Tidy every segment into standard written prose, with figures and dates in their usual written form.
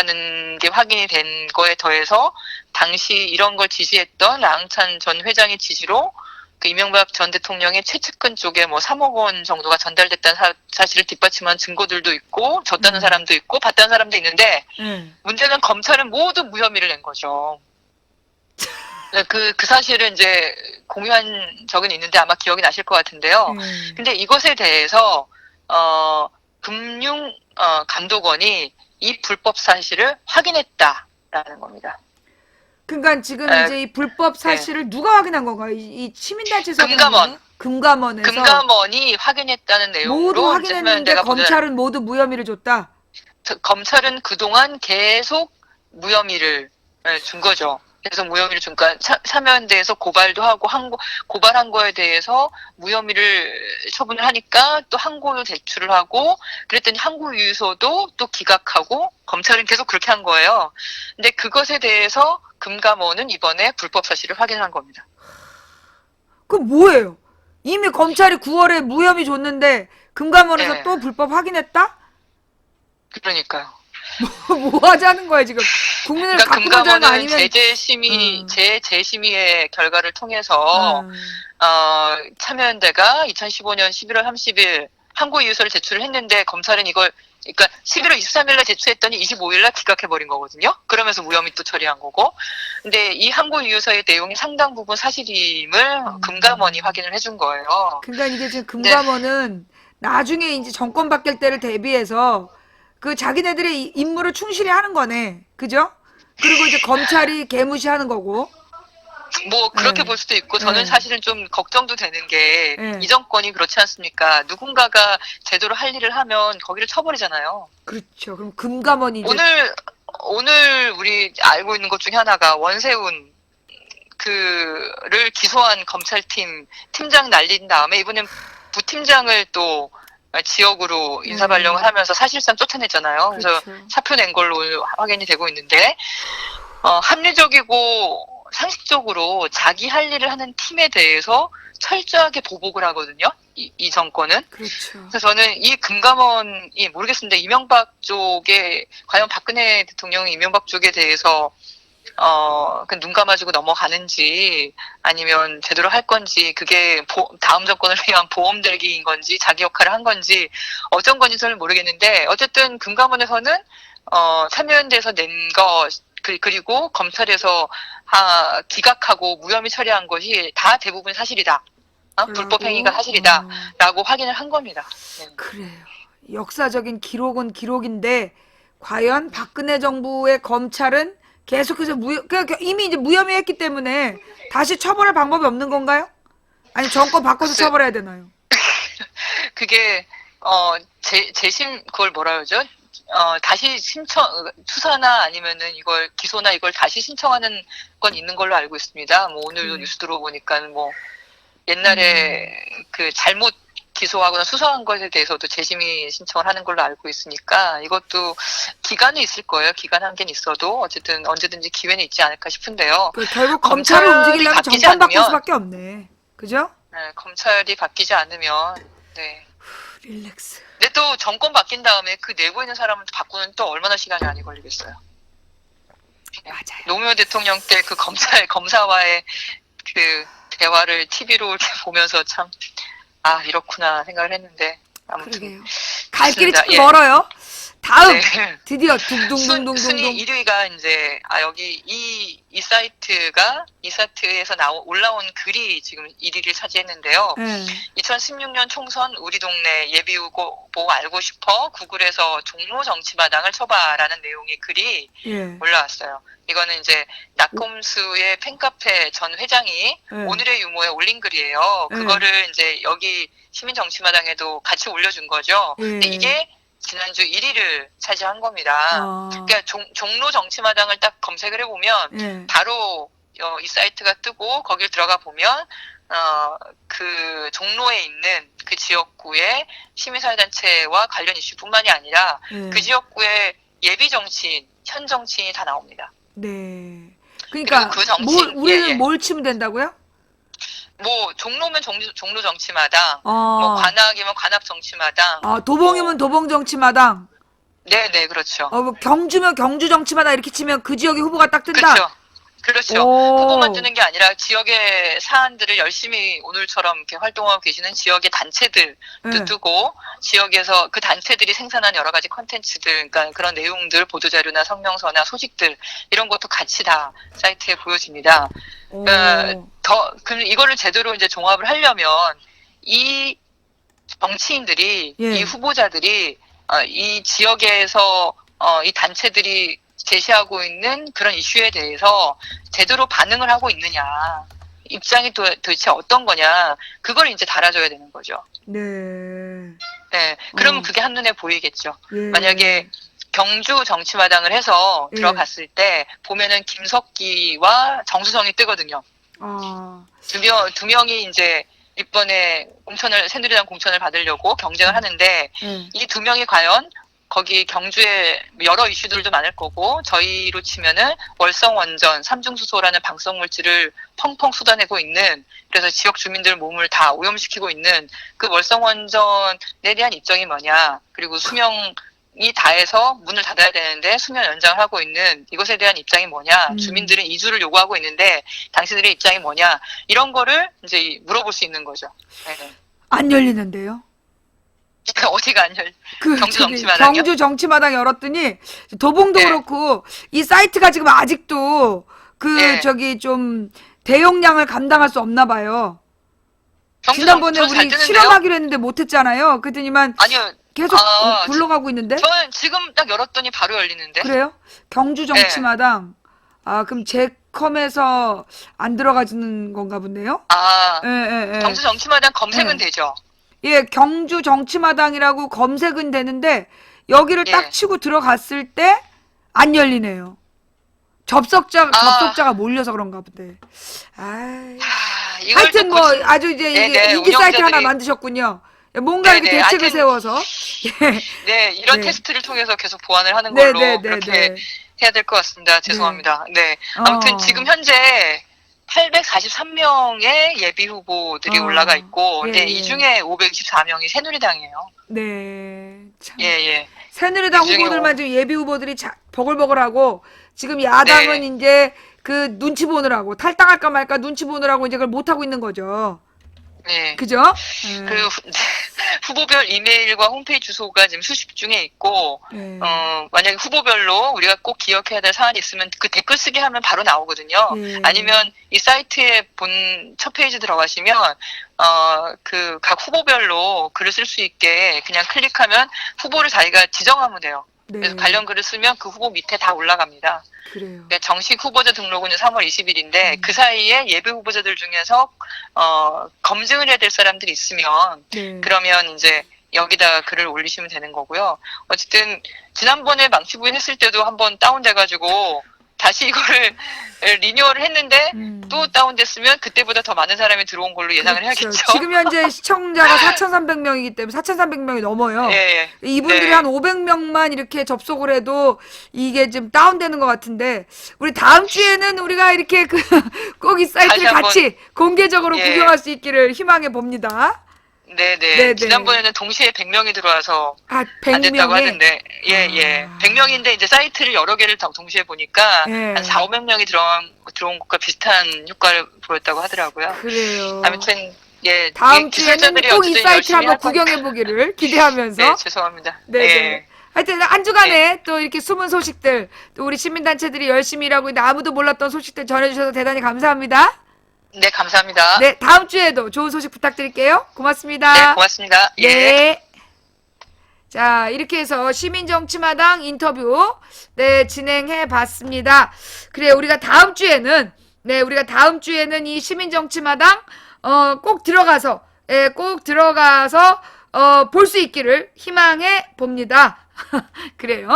있다는 게 확인이 된 거에 더해서 당시 이런 걸 지시했던 랑찬 전 회장의 지시로 그 이명박 전 대통령의 최측근 쪽에 뭐 3억 원 정도가 전달됐다는 사실을 뒷받침한 증거들도 있고 줬다는 사람도 있고 받다는 사람도 있는데 문제는 검찰은 모두 무혐의를 낸 거죠. 그 사실은 이제 공유한 적은 있는데 아마 기억이 나실 것 같은데요. 근데 이것에 대해서 감독원이 이 불법 사실을 확인했다라는 겁니다. 그러니까 지금 이제 이 불법 사실을 누가 확인한 건가요? 이 시민단체에서 금감원에서 금감원이 확인했다는 내용으로 모두 확인했는데 검찰은 모두 무혐의를 줬다. 검찰은 그동안 계속 무혐의를 준 거죠. 계속 무혐의를 주니까 참여연대에서 고발도 하고 고발한 거에 대해서 무혐의를 처분을 하니까 또 항고도 제출을 하고 그랬더니 항고유효소도 또 기각하고 검찰은 계속 그렇게 한 거예요. 근데 그것에 대해서 금감원은 이번에 불법 사실을 확인한 겁니다. 그럼 뭐예요? 이미 검찰이 9월에 무혐의 줬는데 금감원에서 또 불법 확인했다? 그러니까요. 뭐 하자는 거야 지금? 국민을 그러니까 금감원은 아니면 재심의의 결과를 통해서 참여연대가 2015년 11월 30일 항고이유서를 제출을 했는데 검찰은 이걸 그러니까 11월 23일날 제출했더니 25일날 기각해버린 거거든요. 그러면서 무혐의 또 처리한 거고. 근데 이 항고이유서의 내용이 상당 부분 사실임을 금감원이 확인을 해준 거예요. 그러니까 이게 지금 금감원은 나중에 이제 정권 바뀔 때를 대비해서 그 자기네들의 임무를 충실히 하는 거네. 그죠? 그리고 이제 검찰이 개무시하는 거고. 뭐 그렇게 볼 수도 있고 저는 사실은 좀 걱정도 되는 게 이 정권이 그렇지 않습니까? 누군가가 제대로 할 일을 하면 거기를 쳐버리잖아요. 그렇죠. 그럼 금감원이 이제 오늘 우리 알고 있는 것 중에 하나가 원세훈 그를 기소한 검찰팀 팀장 날린 다음에 이번엔 부팀장을 또 지역으로 인사발령을 하면서 사실상 쫓아냈잖아요. 그래서 사표 낸 걸로 확인이 되고 있는데 합리적이고 상식적으로 자기 할 일을 하는 팀에 대해서 철저하게 보복을 하거든요. 이 정권은. 그렇죠. 그래서 저는 이 금감원이 모르겠습니다. 이명박 쪽에 과연 박근혜 대통령이 이명박 쪽에 대해서 눈 감아주고 넘어가는지 아니면 제대로 할 건지 그게 다음 정권을 위한 보험 들기인 건지 자기 역할을 한 건지 어떤 건지 저는 모르겠는데 어쨌든 금감원에서는 참여연대에서 낸 거 그리고 검찰에서 기각하고 무혐의 처리한 것이 다 대부분 사실이다. 불법 행위가 사실이다. 라고 확인을 한 겁니다. 네. 그래요. 역사적인 기록은 기록인데 과연 박근혜 정부의 검찰은 계속해서 그러니까 이미 이제 무혐의 했기 때문에 다시 처벌할 방법이 없는 건가요? 아니 정권 바꿔서 처벌해야 되나요? 그게 재심 그걸 뭐라 그러죠? 다시 수사나 아니면은 이걸 기소나 이걸 다시 신청하는 건 있는 걸로 알고 있습니다. 뭐 오늘도 뉴스 들어보니까 뭐 옛날에 그 잘못 기소하거나 수사한 것에 대해서도 재심의 신청을 하는 걸로 알고 있으니까 이것도 기간은 있을 거예요. 기간 한계는 있어도 어쨌든 언제든지 기회는 있지 않을까 싶은데요. 결국 검찰을 움직이려면 정권 바꿀 수밖에 없네. 그죠? 네, 검찰이 바뀌지 않으면 네. 릴렉스. 근데 또 정권 바뀐 다음에 그 내부에 있는 사람을 바꾸는 또 얼마나 시간이 많이 걸리겠어요. 맞아요. 노무현 대통령 때 그 검사와의 그 대화를 TV로 이렇게 보면서 참 이렇구나 생각을 했는데 아무튼 그러게요. 갈 길이 참 멀어요. 다음 드디어 둥둥둥둥둥 순위 1위가 이제 여기 이 사이트에서 올라온 글이 지금 1위를 차지했는데요. 2016년 총선 우리 동네 예비후보 알고 싶어 구글에서 종로 정치마당을 쳐봐라는 내용의 글이 올라왔어요. 이거는 이제 낙검수의 팬카페 전 회장이 오늘의 유머에 올린 글이에요. 그거를 이제 여기 시민정치마당에도 같이 올려준 거죠. 근데 이게 지난주 1위를 차지한 겁니다. 그러니까 종로 정치마당을 딱 검색을 해보면 바로 이 사이트가 뜨고 거길 들어가 보면 그 종로에 있는 그 지역구의 시민사회단체와 관련 이슈뿐만이 아니라 그 지역구의 예비 정치인, 현 정치인이 다 나옵니다. 네. 그러니까 그 정치인, 우리는 뭘 치면 된다고요? 뭐 종로면 종로 정치마당, 뭐 관악이면 관악 정치마당, 도봉이면 도봉 정치마당. 네네, 그렇죠. 뭐 경주면 경주 정치마다 이렇게 치면 그 지역의 후보가 딱 뜬다? 그렇죠. 그렇죠. 오. 후보만 뜨는 게 아니라 지역의 사안들을 열심히 오늘처럼 이렇게 활동하고 계시는 지역의 단체들도 네. 뜨고, 지역에서 그 단체들이 생산한 여러 가지 컨텐츠들, 그러니까 그런 내용들, 보도자료나 성명서나 소식들, 이런 것도 같이 다 사이트에 보여집니다. 오. 그럼 이거를 제대로 이제 종합을 하려면, 이 정치인들이, 예. 이 후보자들이, 이 지역에서, 이 단체들이 제시하고 있는 그런 이슈에 대해서 제대로 반응을 하고 있느냐, 입장이 도대체 어떤 거냐, 그걸 이제 달아줘야 되는 거죠. 네. 네. 그러면 그게 한눈에 보이겠죠. 예. 만약에 경주 정치마당을 해서 예. 들어갔을 때 보면은 김석기와 정수성이 뜨거든요. 두 명이 이제 이번에 새누리당 공천을 받으려고 경쟁을 하는데, 이 두 명이 과연 거기 경주에 여러 이슈들도 많을 거고, 저희로 치면은 월성원전, 삼중수소라는 방사물질을 펑펑 쏟아내고 있는, 그래서 지역 주민들 몸을 다 오염시키고 있는 그 월성원전에 대한 입장이 뭐냐, 그리고 수명이 다해서 문을 닫아야 되는데 수명 연장을 하고 있는 이것에 대한 입장이 뭐냐, 주민들은 이주를 요구하고 있는데 당신들의 입장이 뭐냐, 이런 거를 이제 물어볼 수 있는 거죠. 네. 안 열리는데요? 어디가 안 열? 경주 저기 정치마당이요? 경주 정치마당 열었더니 도봉도 네. 그렇고 이 사이트가 지금 아직도 네. 저기 좀 대용량을 감당할 수 없나 봐요. 경주 지난번에 저는 잘 우리 뜨는데요? 실험하기로 했는데 못했잖아요. 그랬더니만 아니요. 계속 굴러가고 있는데? 저는 지금 딱 열었더니 바로 열리는데. 그래요? 경주 정치마당. 그럼 제컴에서 안 들어가지는 건가 본데요? 예. 경주 정치마당 검색은 되죠. 예, 경주 정치마당이라고 검색은 되는데 여기를 예. 딱 치고 들어갔을 때 안 열리네요. 접속자가 몰려서 그런가 본데. 이걸 하여튼 또 뭐 아주 이제 이게 인기 사이트 하나 만드셨군요. 뭔가 이렇게 대책을 세워서. 네, 이런 네. 테스트를 통해서 계속 보완을 하는 걸로 그렇게 해야 될 것 같습니다. 죄송합니다. 네. 아무튼 지금 현재 843명의 예비 후보들이 올라가 있고, 예, 네, 예. 이 중에 524명이 새누리당이에요. 네. 참. 예. 새누리당 이 중에 후보들만 지금 예비 후보들이 버글버글하고 지금 야당은 네. 이제 그 눈치 보느라고 탈당할까 말까 눈치 보느라고 이제 그걸 못 하고 있는 거죠. 네. 그죠? 그 후보별 이메일과 홈페이지 주소가 지금 수집 중에 있고, 네. 만약에 후보별로 우리가 꼭 기억해야 될 사안이 있으면 그 댓글 쓰기 하면 바로 나오거든요. 네. 아니면 이 사이트에 본 첫 페이지 들어가시면, 그 각 후보별로 글을 쓸 수 있게 그냥 클릭하면 후보를 자기가 지정하면 돼요. 네. 그래서 관련 글을 쓰면 그 후보 밑에 다 올라갑니다. 그래요. 네, 정식 후보자 등록은 3월 20일인데 그 사이에 예비 후보자들 중에서 검증을 해야 될 사람들이 있으면 네. 그러면 이제 여기다 글을 올리시면 되는 거고요. 어쨌든 지난번에 망치부인 했을 때도 한번 다운돼가지고 다시 이거를 리뉴얼을 했는데 또 다운됐으면 그때보다 더 많은 사람이 들어온 걸로 예상을 그렇죠. 해야겠죠. 지금 현재 시청자가 4,300명이기 때문에 4,300명이 넘어요. 예. 이분들이 네. 한 500명만 이렇게 접속을 해도 이게 좀 다운되는 것 같은데 우리 다음 주에는 우리가 이렇게 꼭 이 사이트를 다시 한번, 같이 공개적으로 예. 구경할 수 있기를 희망해 봅니다. 네네. 지난번에는 동시에 100명이 들어와서 안 됐다고 100명이? 하는데, 예. 100명인데 이제 사이트를 여러 개를 동시에 보니까 예. 한 4, 500명이 들어온 것과 비슷한 효과를 보였다고 하더라고요. 그래요. 아무튼, 예. 다음 기술자들이 주에는 꼭 이 어쨌든 사이트를 열심히 한번 할 거니까. 구경해 보기를 기대하면서. 네, 죄송합니다. 네. 예. 하여튼 한 주간에 또 이렇게 숨은 소식들, 또 우리 시민단체들이 열심히 일하고 있는데 아무도 몰랐던 소식들 전해주셔서 대단히 감사합니다. 네, 감사합니다. 네, 다음 주에도 좋은 소식 부탁드릴게요. 고맙습니다. 네, 고맙습니다. 예. 네. 자, 이렇게 해서 시민정치마당 인터뷰, 네, 진행해 봤습니다. 그래, 우리가 다음 주에는 이 시민정치마당, 꼭 들어가서, 볼 수 있기를 희망해 봅니다. 그래요.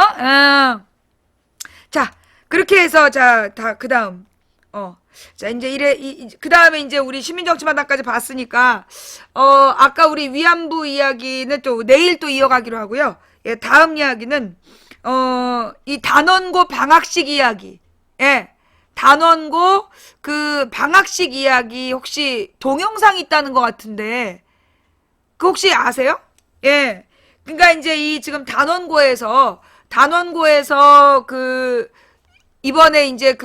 자, 그렇게 해서, 그 다음, 자, 그 다음에 이제 우리 시민정치마당까지 봤으니까, 아까 우리 위안부 이야기는 또 내일 또 이어가기로 하고요. 예, 다음 이야기는, 이 단원고 방학식 이야기. 예, 단원고 방학식 이야기 혹시 동영상 있다는 것 같은데, 혹시 아세요? 예. 그러니까 이제 이 지금 단원고에서 단원고에서 이번에 이제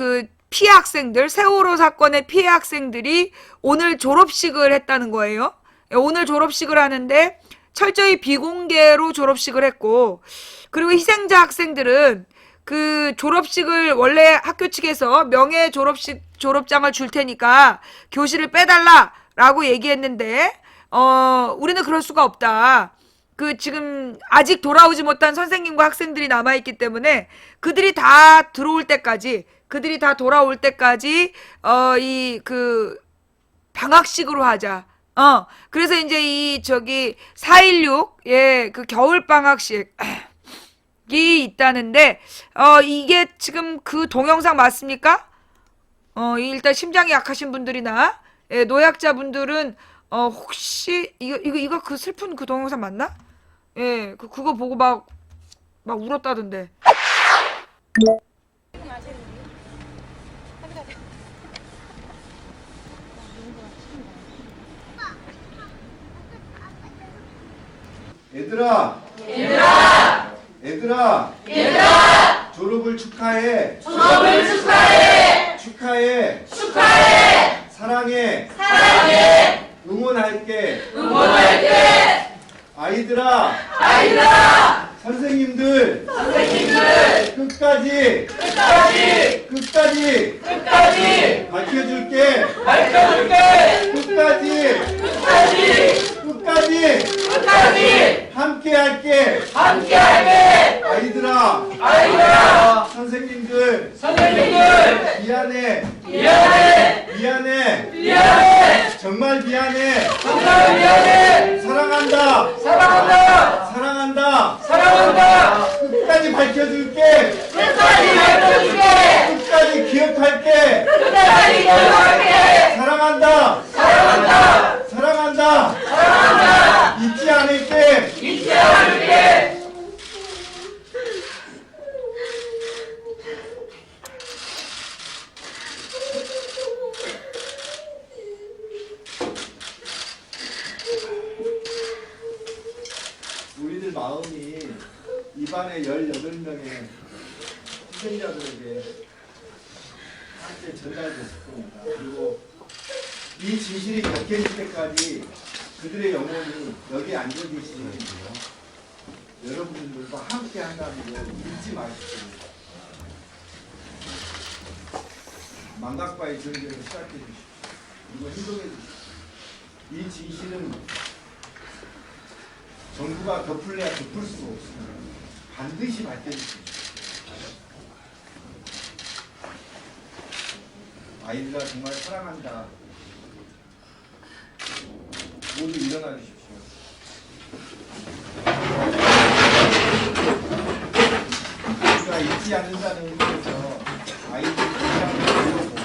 피해 학생들, 세월호 사건의 피해 학생들이 오늘 졸업식을 했다는 거예요. 오늘 졸업식을 하는데 철저히 비공개로 졸업식을 했고, 그리고 희생자 학생들은 졸업식을 원래 학교 측에서 명예 졸업장을 줄 테니까 교실을 빼달라라고 얘기했는데, 우리는 그럴 수가 없다. 지금 아직 돌아오지 못한 선생님과 학생들이 남아있기 때문에 그들이 다 돌아올 때까지, 방학식으로 하자. 그래서 이제 4.16, 겨울 방학식이 있다는데, 이게 지금 동영상 맞습니까? 일단 심장이 약하신 분들이나, 노약자분들은, 혹시, 이거 슬픈 동영상 맞나? 예, 그거 보고 막 울었다던데. 얘들아, 졸업을 축하해. 사랑해. 응원할게. 아이들아, 선생님들, 끝까지 밝혀줄게. 끝까지 함께할게. 아이들아, 선생님들, 미안해. 정말 미안해. 사랑한다. 끝까지 밝혀줄게. 끝까지 기억할게. 사랑한다. 잊지 않을게. 우리들 마음이 입안에 18명의 희생자들에게 함께 전달됐을 겁니다. 그리고 이 진실이 밝혀질 때까지 그들의 영혼이 여기 앉아 계시는 여러분들과 함께 한다는 걸 잊지 마십시오. 망각과의 전쟁을 시작해 주십시오. 그리고 행동해 주십시오. 이 진실은 정부가 덮을래야 덮을 수가 없습니다. 반드시 밝혀주십시오. 아이들아, 정말 사랑한다. 모두 일어나 주십시오. 우리가 잊지 않는다는 의미에서 아이들 입장을 들어보고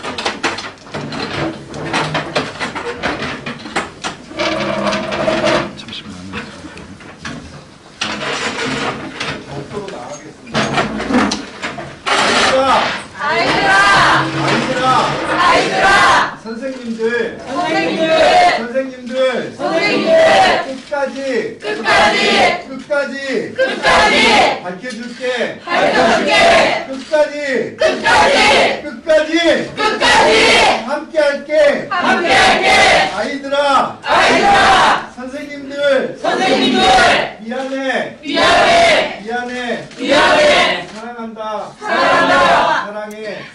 적도로 나가겠습니다. 아이들아, 선생님들, 끝까지 밝혀줄게. 끝까지 함께할게. 아이들아, 선생님들, 미안해. 사랑한다. 사랑해.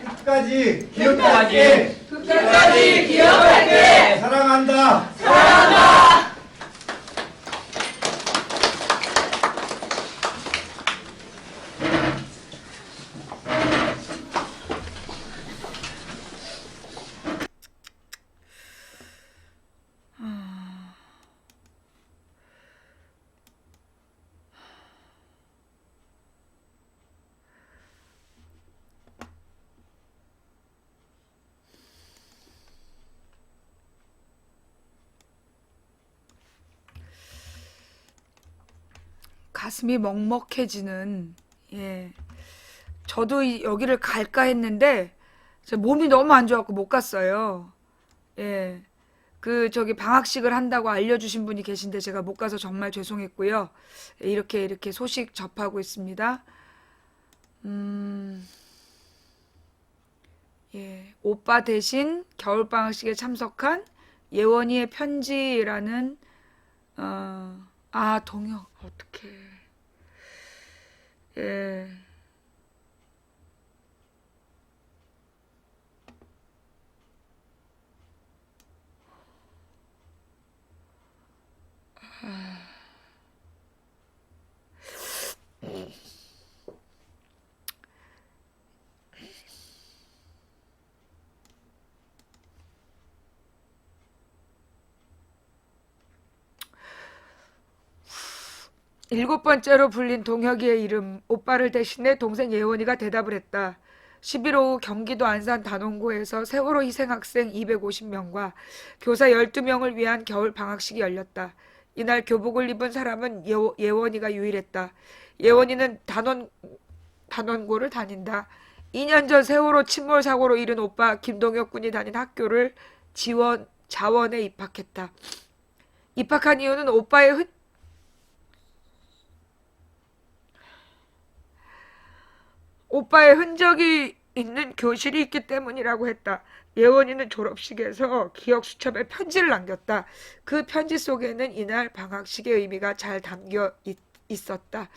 끝까지 기억할게. 사랑한다. 가슴이 먹먹해지는, 저도 여기를 갈까 했는데, 몸이 너무 안 좋아갖고 못 갔어요. 방학식을 한다고 알려주신 분이 계신데 제가 못 가서 정말 죄송했고요. 이렇게 소식 접하고 있습니다. 예, 오빠 대신 겨울방학식에 참석한 예원이의 편지라는 동영 어떡해. 예. 일곱 번째로 불린 동혁이의 이름, 오빠를 대신해 동생 예원이가 대답을 했다. 11일 오후 경기도 안산 단원고에서 세월호 희생학생 250명과 교사 12명을 위한 겨울 방학식이 열렸다. 이날 교복을 입은 사람은 예원이가 유일했다. 예원이는 단원고를 다닌다. 2년 전 세월호 침몰 사고로 잃은 오빠 김동혁 군이 다닌 학교를 자원에 입학했다. 입학한 이유는 오빠의 흔적이 있는 교실이 있기 때문이라고 했다. 예원이는 졸업식에서 기억 수첩에 편지를 남겼다. 그 편지 속에는 이날 방학식의 의미가 잘 담겨 있었다.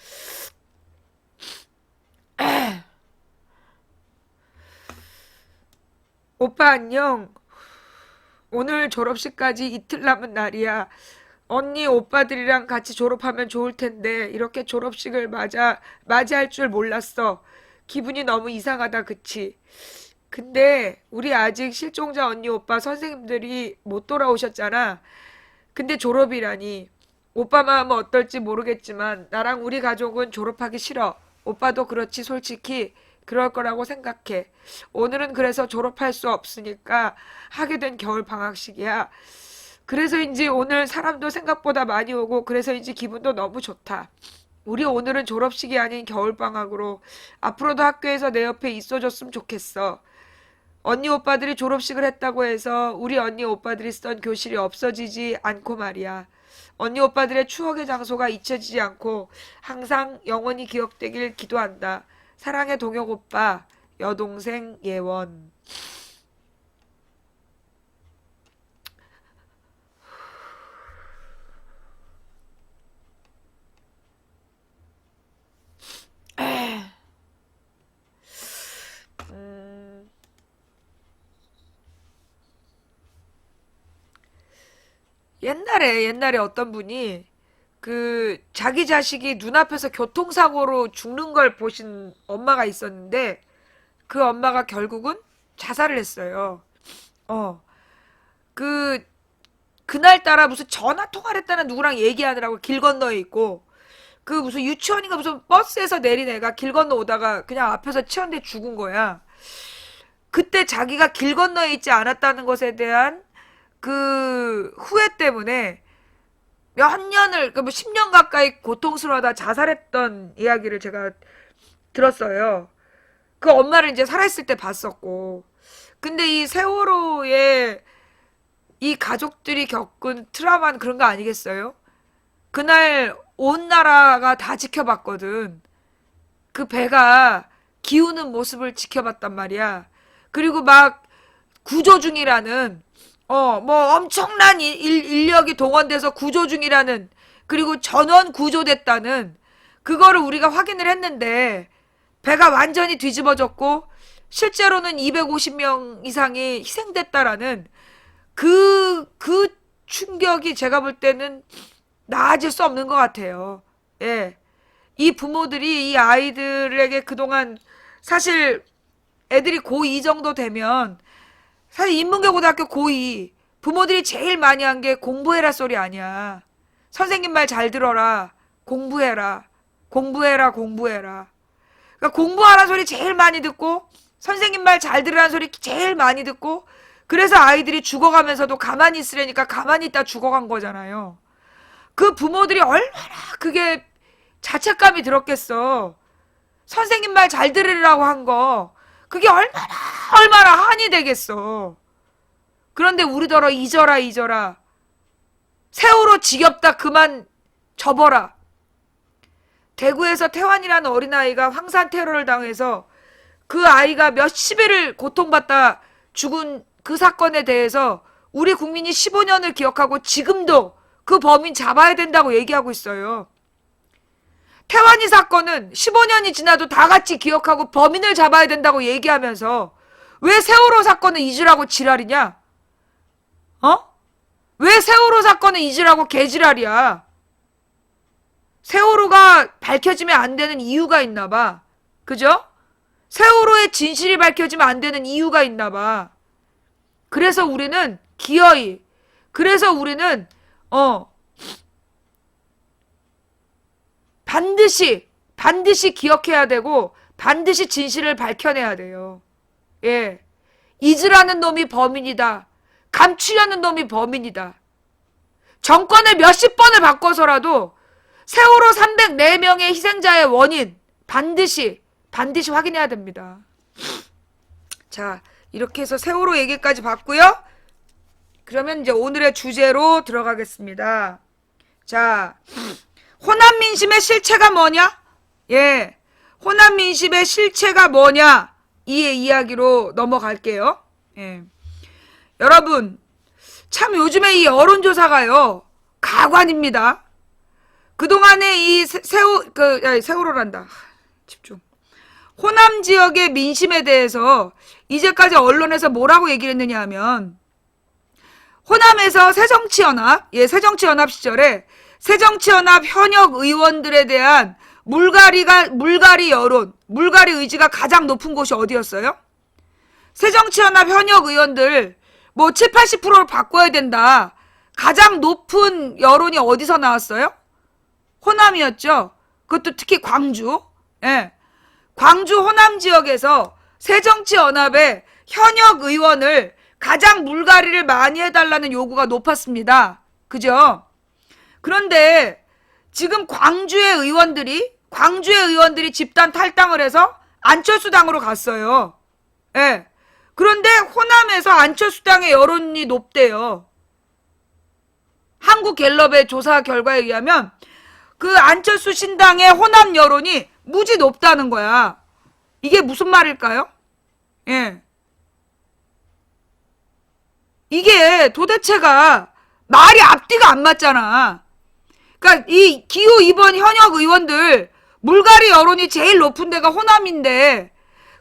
오빠 안녕. 오늘 졸업식까지 이틀 남은 날이야. 언니 오빠들이랑 같이 졸업하면 좋을 텐데 이렇게 졸업식을 맞이할 줄 몰랐어. 기분이 너무 이상하다, 그치? 근데 우리 아직 실종자 언니 오빠 선생님들이 못 돌아오셨잖아. 근데 졸업이라니. 오빠 마음은 어떨지 모르겠지만 나랑 우리 가족은 졸업하기 싫어. 오빠도 그렇지 솔직히 그럴 거라고 생각해. 오늘은 그래서 졸업할 수 없으니까 하게 된 겨울 방학식이야. 그래서인지 오늘 사람도 생각보다 많이 오고 그래서인지 기분도 너무 좋다. 우리 오늘은 졸업식이 아닌 겨울방학으로 앞으로도 학교에서 내 옆에 있어줬으면 좋겠어. 언니 오빠들이 졸업식을 했다고 해서 우리 언니 오빠들이 쓰던 교실이 없어지지 않고 말이야. 언니 오빠들의 추억의 장소가 잊혀지지 않고 항상 영원히 기억되길 기도한다. 사랑해 동혁 오빠, 여동생 예원. 옛날에 어떤 분이 자기 자식이 눈앞에서 교통사고로 죽는 걸 보신 엄마가 있었는데 그 엄마가 결국은 자살을 했어요. 그날따라 무슨 전화 통화를 했다는 누구랑 얘기하느라고 길 건너에 있고 무슨 유치원인가 무슨 버스에서 내린 애가 길 건너 오다가 그냥 앞에서 치였는데 죽은 거야. 그때 자기가 길 건너에 있지 않았다는 것에 대한 후회 때문에 몇 년을, 10년 가까이 고통스러워하다 자살했던 이야기를 제가 들었어요. 그 엄마를 이제 살아있을 때 봤었고. 근데 이 세월호에 이 가족들이 겪은 트라우마는 그런 거 아니겠어요? 그날 온 나라가 다 지켜봤거든. 그 배가 기우는 모습을 지켜봤단 말이야. 그리고 막 구조 중이라는 엄청난 인력이 동원돼서 구조 중이라는, 그리고 전원 구조됐다는 그거를 우리가 확인을 했는데 배가 완전히 뒤집어졌고 실제로는 250명 이상이 희생됐다라는 그 충격이 제가 볼 때는 나아질 수 없는 것 같아요. 예. 이 부모들이 이 아이들에게 그동안 사실 애들이 고2 정도 되면 사실 인문계고등학교 고2 부모들이 제일 많이 한 게 공부해라 소리 아니야. 선생님 말 잘 들어라. 공부해라. 공부해라. 공부해라. 그러니까 공부하라 소리 제일 많이 듣고 선생님 말 잘 들으라는 소리 제일 많이 듣고 그래서 아이들이 죽어가면서도 가만히 있으려니까 가만히 있다 죽어간 거잖아요. 그 부모들이 얼마나 그게 자책감이 들었겠어. 선생님 말 잘 들으라고 한 거 그게 얼마나 한이 되겠어. 그런데 우리더러 잊어라. 세월호 지겹다 그만 접어라. 대구에서 태환이라는 어린아이가 황산 테러를 당해서 그 아이가 몇십일을 고통받다 죽은 그 사건에 대해서 우리 국민이 15년을 기억하고 지금도 그 범인 잡아야 된다고 얘기하고 있어요. 태환이 사건은 15년이 지나도 다 같이 기억하고 범인을 잡아야 된다고 얘기하면서 왜 세월호 사건은 잊으라고 지랄이냐? 왜 세월호 사건은 잊으라고 개지랄이야? 세월호가 밝혀지면 안 되는 이유가 있나 봐. 그죠? 세월호의 진실이 밝혀지면 안 되는 이유가 있나 봐. 그래서 우리는 기어이, 그래서 우리는 반드시 기억해야 되고 반드시 진실을 밝혀내야 돼요. 예. 잊으라는 놈이 범인이다. 감추려는 놈이 범인이다. 정권을 몇십 번을 바꿔서라도 세월호 304명의 희생자의 원인 반드시 확인해야 됩니다. 자, 이렇게 해서 세월호 얘기까지 봤고요. 그러면 이제 오늘의 주제로 들어가겠습니다. 자, 호남 민심의 실체가 뭐냐? 예, 호남 민심의 실체가 뭐냐? 이 이야기로 넘어갈게요. 예. 여러분, 참 요즘에 이 여론조사가요, 가관입니다. 그동안에 이 세월호란다. 집중. 호남 지역의 민심에 대해서 이제까지 언론에서 뭐라고 얘기를 했느냐 하면, 호남에서 새정치연합 시절에 새정치연합 현역 의원들에 대한 물갈이 여론, 물갈이 의지가 가장 높은 곳이 어디였어요? 새정치연합 현역 의원들 뭐 7, 80%를 바꿔야 된다. 가장 높은 여론이 어디서 나왔어요? 호남이었죠. 그것도 특히 광주. 예. 광주 호남 지역에서 새정치연합의 현역 의원을 가장 물갈이를 많이 해달라는 요구가 높았습니다. 그죠? 그런데 지금 광주의 의원들이 집단 탈당을 해서 안철수 당으로 갔어요. 예. 그런데 호남에서 안철수 당의 여론이 높대요. 한국갤럽의 조사 결과에 의하면 그 안철수 신당의 호남 여론이 무지 높다는 거야. 이게 무슨 말일까요? 예. 이게 도대체가 말이 앞뒤가 안 맞잖아. 그러니까 이 기호 2번 현역 의원들 물갈이 여론이 제일 높은 데가 호남인데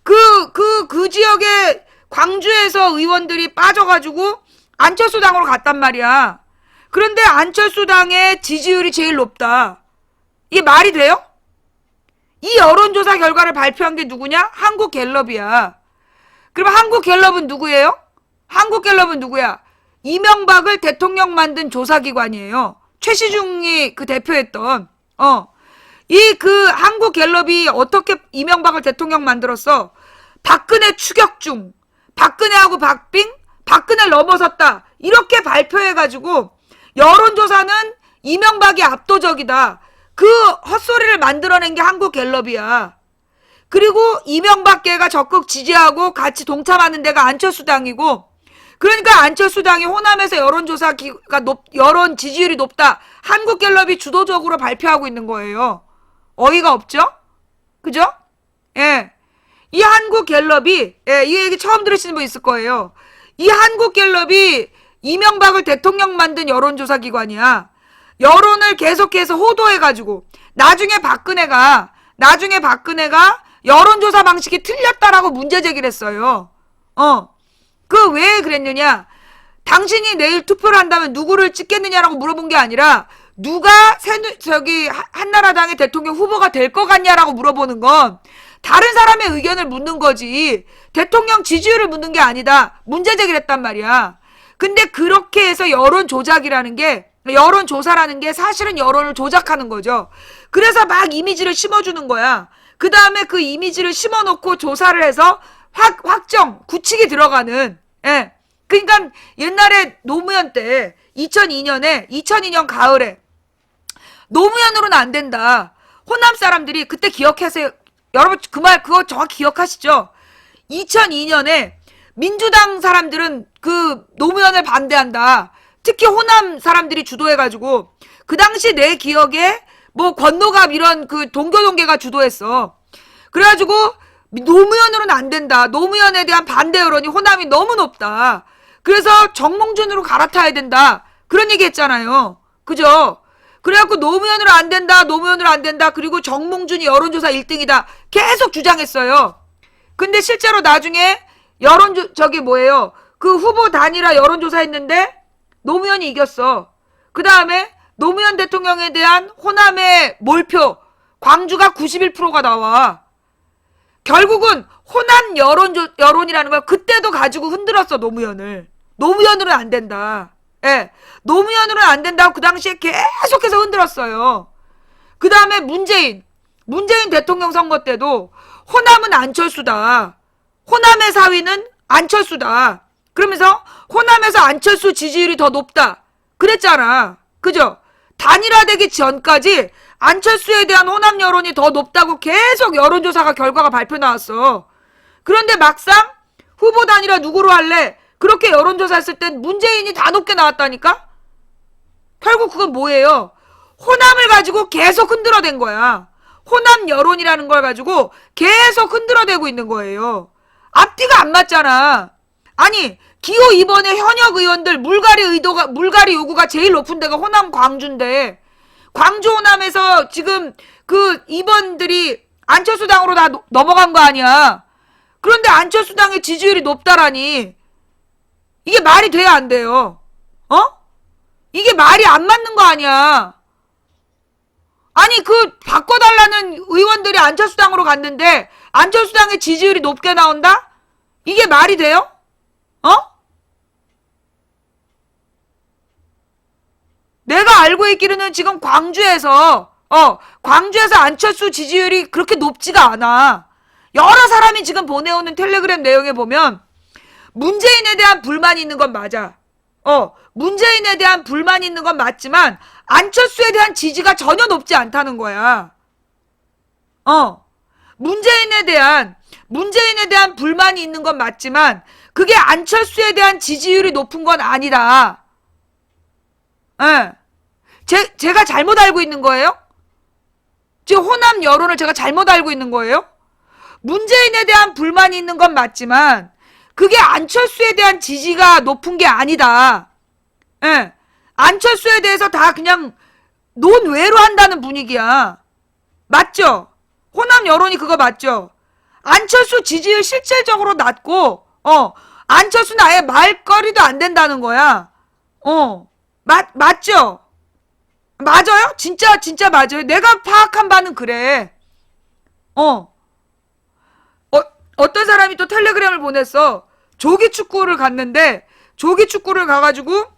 그 지역에 광주에서 의원들이 빠져가지고 안철수 당으로 갔단 말이야. 그런데 안철수 당의 지지율이 제일 높다. 이게 말이 돼요? 이 여론조사 결과를 발표한 게 누구냐? 한국갤럽이야. 그럼 한국갤럽은 누구예요? 한국갤럽은 누구야? 이명박을 대통령 만든 조사기관이에요. 최시중이 그 대표했던. 한국갤럽이 어떻게 이명박을 대통령 만들었어? 박근혜 추격 중. 박근혜하고 박근혜를 넘어섰다. 이렇게 발표해가지고 여론조사는 이명박이 압도적이다. 그 헛소리를 만들어낸 게 한국갤럽이야. 그리고 이명박계가 적극 지지하고 같이 동참하는 데가 안철수 당이고, 그러니까 안철수 당이 호남에서 여론 지지율이 높다. 한국갤럽이 주도적으로 발표하고 있는 거예요. 어이가 없죠? 그죠? 예. 이 한국갤럽이, 예, 이 얘기 처음 들으시는 분 있을 거예요. 이 한국갤럽이 이명박을 대통령 만든 여론조사 기관이야. 여론을 계속해서 호도해가지고, 나중에 박근혜가 여론조사 방식이 틀렸다라고 문제 제기를 했어요. 그 왜 그랬느냐? 당신이 내일 투표를 한다면 누구를 찍겠느냐라고 물어본 게 아니라 누가 한나라당의 대통령 후보가 될 것 같냐라고 물어보는 건 다른 사람의 의견을 묻는 거지 대통령 지지율을 묻는 게 아니다. 문제 제기를 했단 말이야. 근데 그렇게 해서 여론조사라는 게 사실은 여론을 조작하는 거죠. 그래서 막 이미지를 심어주는 거야. 그 다음에 그 이미지를 심어놓고 조사를 해서 굳히기 들어가는, 예. 그러니까 옛날에 노무현 때, 2002년 가을에, 노무현으로는 안 된다. 호남 사람들이 그때 기억하세요. 여러분, 그거 정확히 기억하시죠? 2002년에 민주당 사람들은 그 노무현을 반대한다. 특히 호남 사람들이 주도해가지고 그 당시 내 기억에 뭐 권노갑 이런 그 동교동계가 주도했어. 그래가지고 노무현으로는 안 된다. 노무현에 대한 반대 여론이 호남이 너무 높다. 그래서 정몽준으로 갈아타야 된다. 그런 얘기 했잖아요. 그죠? 그래갖고 노무현으로 안 된다. 노무현으로 안 된다. 그리고 정몽준이 여론조사 1등이다. 계속 주장했어요. 근데 실제로 나중에 그 후보 단일화 여론조사 했는데 노무현이 이겼어. 그 다음에 노무현 대통령에 대한 호남의 몰표 광주가 91%가 나와. 결국은 호남 여론이라는 걸 그때도 가지고 흔들었어. 노무현으로는 안 된다. 예, 노무현으로는 안 된다고 그 당시에 계속해서 흔들었어요. 그 다음에 문재인 대통령 선거 때도 호남은 안철수다. 호남의 사위는 안철수다. 그러면서 호남에서 안철수 지지율이 더 높다. 그랬잖아. 그죠? 단일화되기 전까지 안철수에 대한 호남 여론이 더 높다고 계속 여론조사가 결과가 발표 나왔어. 그런데 막상 후보 단일화 누구로 할래? 그렇게 여론조사 했을 땐 문재인이 다 높게 나왔다니까? 결국 그건 뭐예요? 호남을 가지고 계속 흔들어댄 거야. 호남 여론이라는 걸 가지고 계속 흔들어대고 있는 거예요. 앞뒤가 안 맞잖아. 아니, 기호 2번의 현역 의원들 물갈이 요구가 제일 높은 데가 호남 광주인데, 광주 호남에서 지금 그 2번들이 안철수 당으로 다 넘어간 거 아니야. 그런데 안철수 당의 지지율이 높다라니, 이게 말이 돼야 안 돼요. 이게 말이 안 맞는 거 아니야. 아니, 그 바꿔달라는 의원들이 안철수 당으로 갔는데 안철수 당의 지지율이 높게 나온다? 이게 말이 돼요? 내가 알고 있기로는 지금 광주에서 안철수 지지율이 그렇게 높지가 않아. 여러 사람이 지금 보내오는 텔레그램 내용에 보면 문재인에 대한 불만이 있는 건 맞아. 문재인에 대한 불만이 있는 건 맞지만 안철수에 대한 지지가 전혀 높지 않다는 거야. 문재인에 대한 불만이 있는 건 맞지만 그게 안철수에 대한 지지율이 높은 건 아니다. 제가 잘못 알고 있는 거예요? 지금 호남 여론을 제가 잘못 알고 있는 거예요? 문재인에 대한 불만이 있는 건 맞지만 그게 안철수에 대한 지지가 높은 게 아니다. 안철수에 대해서 다 그냥 논외로 한다는 분위기야. 맞죠? 호남 여론이 그거 맞죠? 안철수 지지율 실질적으로 낮고 안철수는 아예 말거리도 안 된다는 거야. 맞죠? 맞아요? 진짜 맞아요. 내가 파악한 바는 그래. 어떤 사람이 또 텔레그램을 보냈어. 조기 축구를 갔는데 조기 축구를 가가지고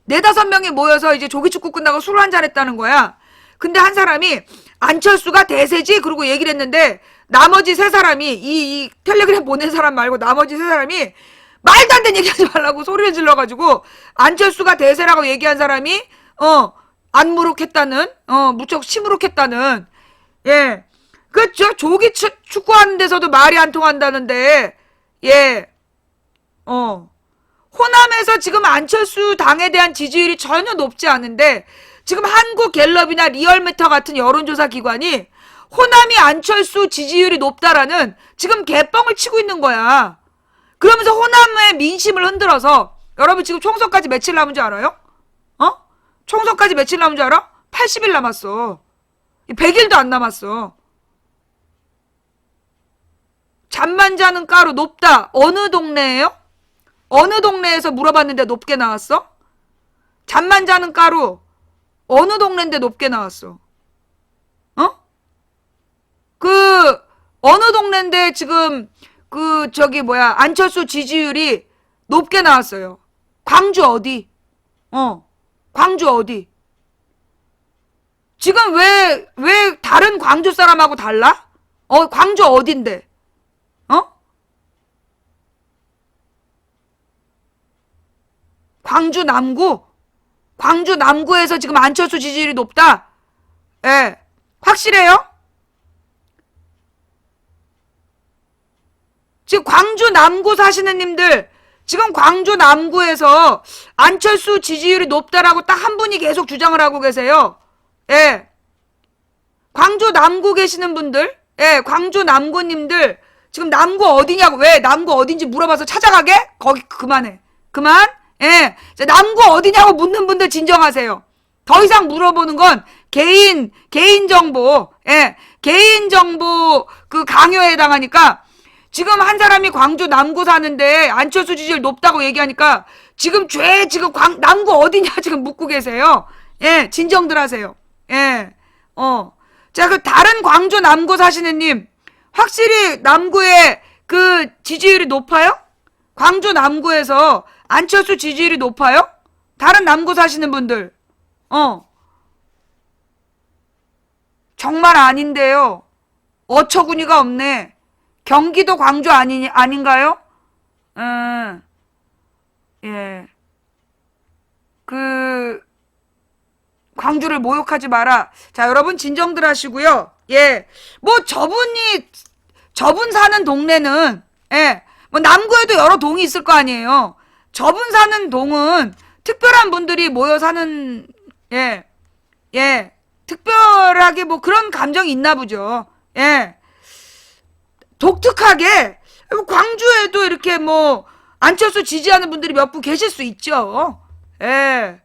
4-5명이 모여서 이제 조기 축구 끝나고 술 한잔 했다는 거야. 근데 한 사람이 안철수가 대세지 그러고 얘기를 했는데 나머지 3사람이 이 텔레그램 보낸 사람 말고 나머지 3사람이 말도 안 되는 얘기하지 말라고 소리를 질러가지고 안철수가 대세라고 얘기한 사람이 안무룩했다는 무척 시무룩했다는 예. 그쵸? 조기 축구하는 데서도 말이 안 통한다는데 예. 호남에서 지금 안철수 당에 대한 지지율이 전혀 높지 않은데 지금 한국갤럽이나 리얼미터 같은 여론조사 기관이 호남이 안철수 지지율이 높다라는 지금 개뻥을 치고 있는 거야. 그러면서 호남의 민심을 흔들어서 여러분 지금 총선까지 며칠 남은 줄 알아요? 총선까지 며칠 남은 줄 알아? 80일 남았어. 100일도 안 남았어. 잠만 자는 가루 높다. 어느 동네예요? 어느 동네에서 물어봤는데 높게 나왔어? 잠만 자는 가루 어느 동네인데 높게 나왔어? 어느 동네인데 지금 안철수 지지율이 높게 나왔어요. 광주 어디? 광주 어디? 지금 왜 다른 광주 사람하고 달라? 광주 어딘데? 광주 남구? 광주 남구에서 지금 안철수 지지율이 높다? 예. 확실해요? 지금 광주 남구 사시는 님들, 지금 광주 남구에서 안철수 지지율이 높다라고 딱 한 분이 계속 주장을 하고 계세요. 예. 광주 남구 계시는 분들, 예, 광주 남구님들, 지금 남구 어디냐고, 왜 남구 어딘지 물어봐서 찾아가게? 거기 그만해. 그만? 예. 남구 어디냐고 묻는 분들 진정하세요. 더 이상 물어보는 건 개인정보, 예, 개인정보 그 강요에 해당하니까 지금 한 사람이 광주 남구 사는데 안철수 지지율 높다고 얘기하니까 지금 남구 어디냐 지금 묻고 계세요. 예, 진정들 하세요. 예, 자, 그 다른 광주 남구 사시는 님, 확실히 남구에 그 지지율이 높아요? 광주 남구에서 안철수 지지율이 높아요? 다른 남구 사시는 분들, 정말 아닌데요. 어처구니가 없네. 경기도 광주 아닌가요? 예. 광주를 모욕하지 마라. 자, 여러분 진정들 하시고요. 예. 뭐 저분 사는 동네는, 예. 뭐 남구에도 여러 동이 있을 거 아니에요. 저분 사는 동은 특별한 분들이 모여 사는, 예. 특별하게 뭐 그런 감정이 있나 보죠. 예. 독특하게 광주에도 이렇게 뭐 안철수 지지하는 분들이 몇 분 계실 수 있죠. 예.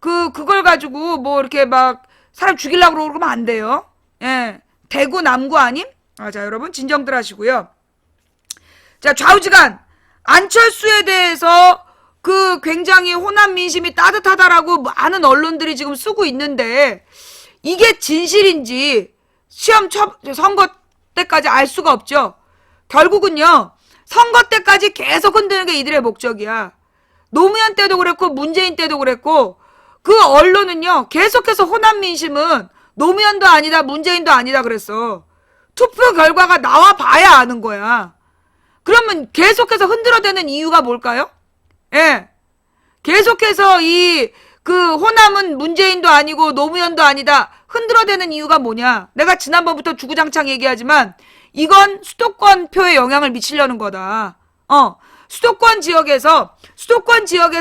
그걸 가지고 뭐 이렇게 막 사람 죽이려고 그러면 안 돼요. 예. 대구 남구 아님? 자, 여러분 진정들 하시고요. 자, 좌우지간 안철수에 대해서 굉장히 호남 민심이 따뜻하다라고 많은 언론들이 지금 쓰고 있는데 이게 진실인지 선거 때까지 알 수가 없죠. 결국은요, 선거 때까지 계속 흔드는 게 이들의 목적이야. 노무현 때도 그랬고 문재인 때도 그랬고 그 언론은요, 계속해서 호남 민심은 노무현도 아니다 문재인도 아니다 그랬어. 투표 결과가 나와 봐야 아는 거야. 그러면 계속해서 흔들어대는 이유가 뭘까요? 예. 계속해서 호남은 문재인도 아니고 노무현도 아니다 흔들어대는 이유가 뭐냐? 내가 지난번부터 주구장창 얘기하지만 이건 수도권 표에 영향을 미치려는 거다. 수도권 지역에서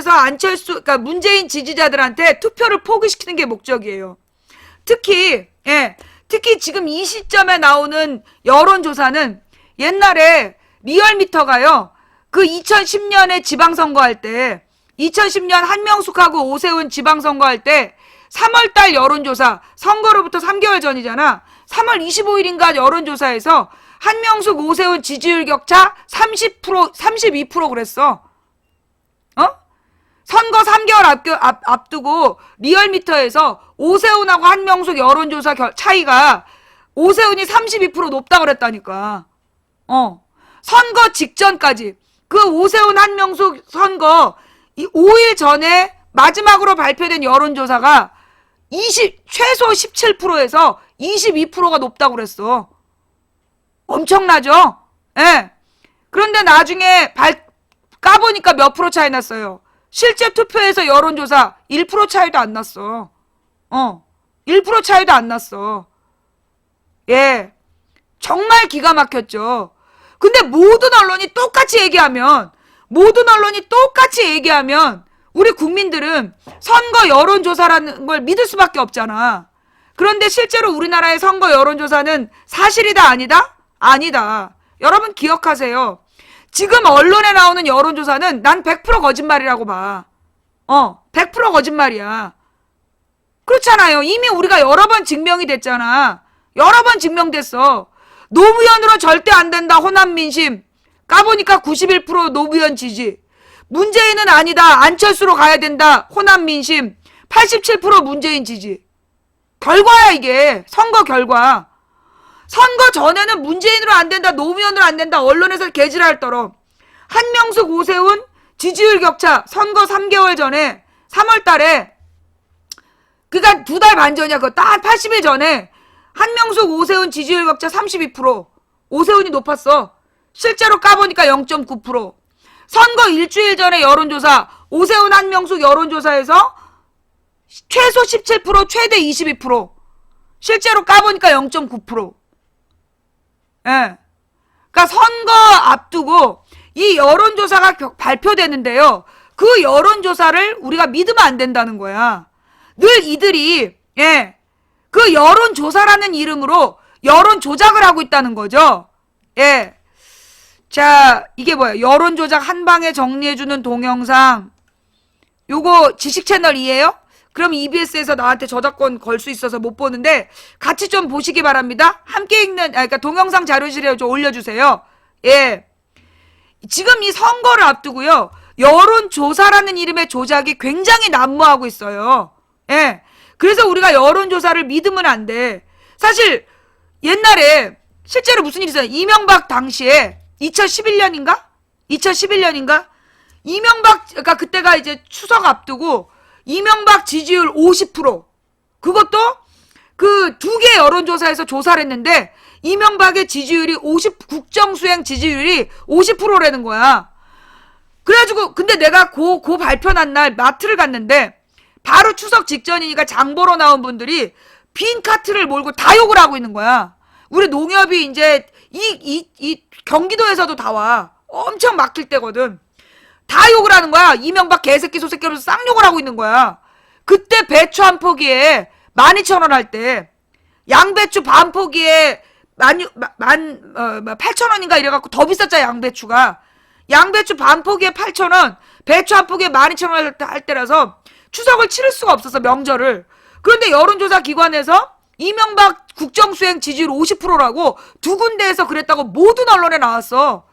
안철수, 그러니까 문재인 지지자들한테 투표를 포기시키는 게 목적이에요. 특히 지금 이 시점에 나오는 여론조사는 옛날에 리얼미터가요, 2010년에 지방선거 할 때, 2010년 한명숙하고 오세훈 지방선거 할 때 3월달 여론조사, 선거로부터 3개월 전이잖아. 3월 25일인가 여론조사에서 한명숙 오세훈 지지율 격차 30%, 32% 그랬어. 선거 3개월 앞두고 리얼미터에서 오세훈하고 한명숙 여론조사 차이가 오세훈이 32% 높다 그랬다니까. 선거 직전까지 오세훈 한명숙 선거 5일 전에 마지막으로 발표된 여론조사가 최소 17%에서 22%가 높다고 그랬어. 엄청나죠? 예. 그런데 나중에 까보니까 몇 프로 차이 났어요. 실제 투표에서 여론조사 1% 차이도 안 났어. 1% 차이도 안 났어. 예. 정말 기가 막혔죠. 근데 모든 언론이 똑같이 얘기하면 우리 국민들은 선거 여론조사라는 걸 믿을 수밖에 없잖아. 그런데 실제로 우리나라의 선거 여론조사는 사실이다 아니다? 아니다. 여러분 기억하세요. 지금 언론에 나오는 여론조사는 난 100% 거짓말이라고 봐. 100% 거짓말이야. 그렇잖아요. 이미 우리가 여러 번 증명이 됐잖아. 여러 번 증명됐어. 노무현으로 절대 안 된다. 호남 민심. 까보니까 91% 노무현 지지. 문재인은 아니다. 안철수로 가야 된다. 호남 민심. 87% 문재인 지지. 결과야 이게. 선거 결과. 선거 전에는 문재인으로 안 된다. 노무현으로 안 된다. 언론에서 개지랄 떨어. 한명숙 오세훈 지지율 격차 선거 3개월 전에 3월 달에 그니까 2달 반 전이야. 그거 딱 80일 전에 한명숙 오세훈 지지율 격차 32%. 오세훈이 높았어. 실제로 까보니까 0.9%. 선거 일주일 전에 여론조사 오세훈 한명숙 여론조사에서 최소 17% 최대 22%. 실제로 까보니까 0.9%. 예. 그러니까 선거 앞두고 이 여론조사가 발표되는데요. 그 여론조사를 우리가 믿으면 안 된다는 거야. 늘 이들이 예, 그 여론조사라는 이름으로 여론 조작을 하고 있다는 거죠. 예. 자, 이게 뭐야? 여론조작 한 방에 정리해주는 동영상. 요거 지식 채널이에요? 그럼 EBS에서 나한테 저작권 걸 수 있어서 못 보는데 같이 좀 보시기 바랍니다. 함께 읽는, 그러니까 동영상 자료실에 좀 올려주세요. 예. 지금 이 선거를 앞두고요. 여론조사라는 이름의 조작이 굉장히 난무하고 있어요. 예. 그래서 우리가 여론조사를 믿으면 안 돼. 사실 옛날에 실제로 무슨 일이 있어요? 이명박 당시에 2011년인가? 이명박, 그러니까 그때가 이제 추석 앞두고 이명박 지지율 50%. 그것도 그 두 개 여론조사에서 조사를 했는데 이명박의 지지율이 국정수행 지지율이 50%라는 거야. 그래가지고 근데 내가 고 발표 난 날 마트를 갔는데 바로 추석 직전이니까 장 보러 나온 분들이 빈 카트를 몰고 다 욕을 하고 있는 거야. 우리 농협이 이제 이 경기도에서도 다 와. 엄청 막힐 때거든. 다 욕을 하는 거야. 이명박 개새끼 소새끼 하면서 쌍욕을 하고 있는 거야. 그때 배추 한 포기에 12,000원 할 때 양배추 반 포기에 8,000원인가 이래갖고 더 비쌌잖아. 양배추가. 양배추 반 포기에 8,000원, 배추 한 포기에 12,000원 할 때라서 추석을 치를 수가 없었어. 명절을. 그런데 여론조사 기관에서 이명박 국정수행 지지율 50%라고 두 군데에서 그랬다고 모든 언론에 나왔어.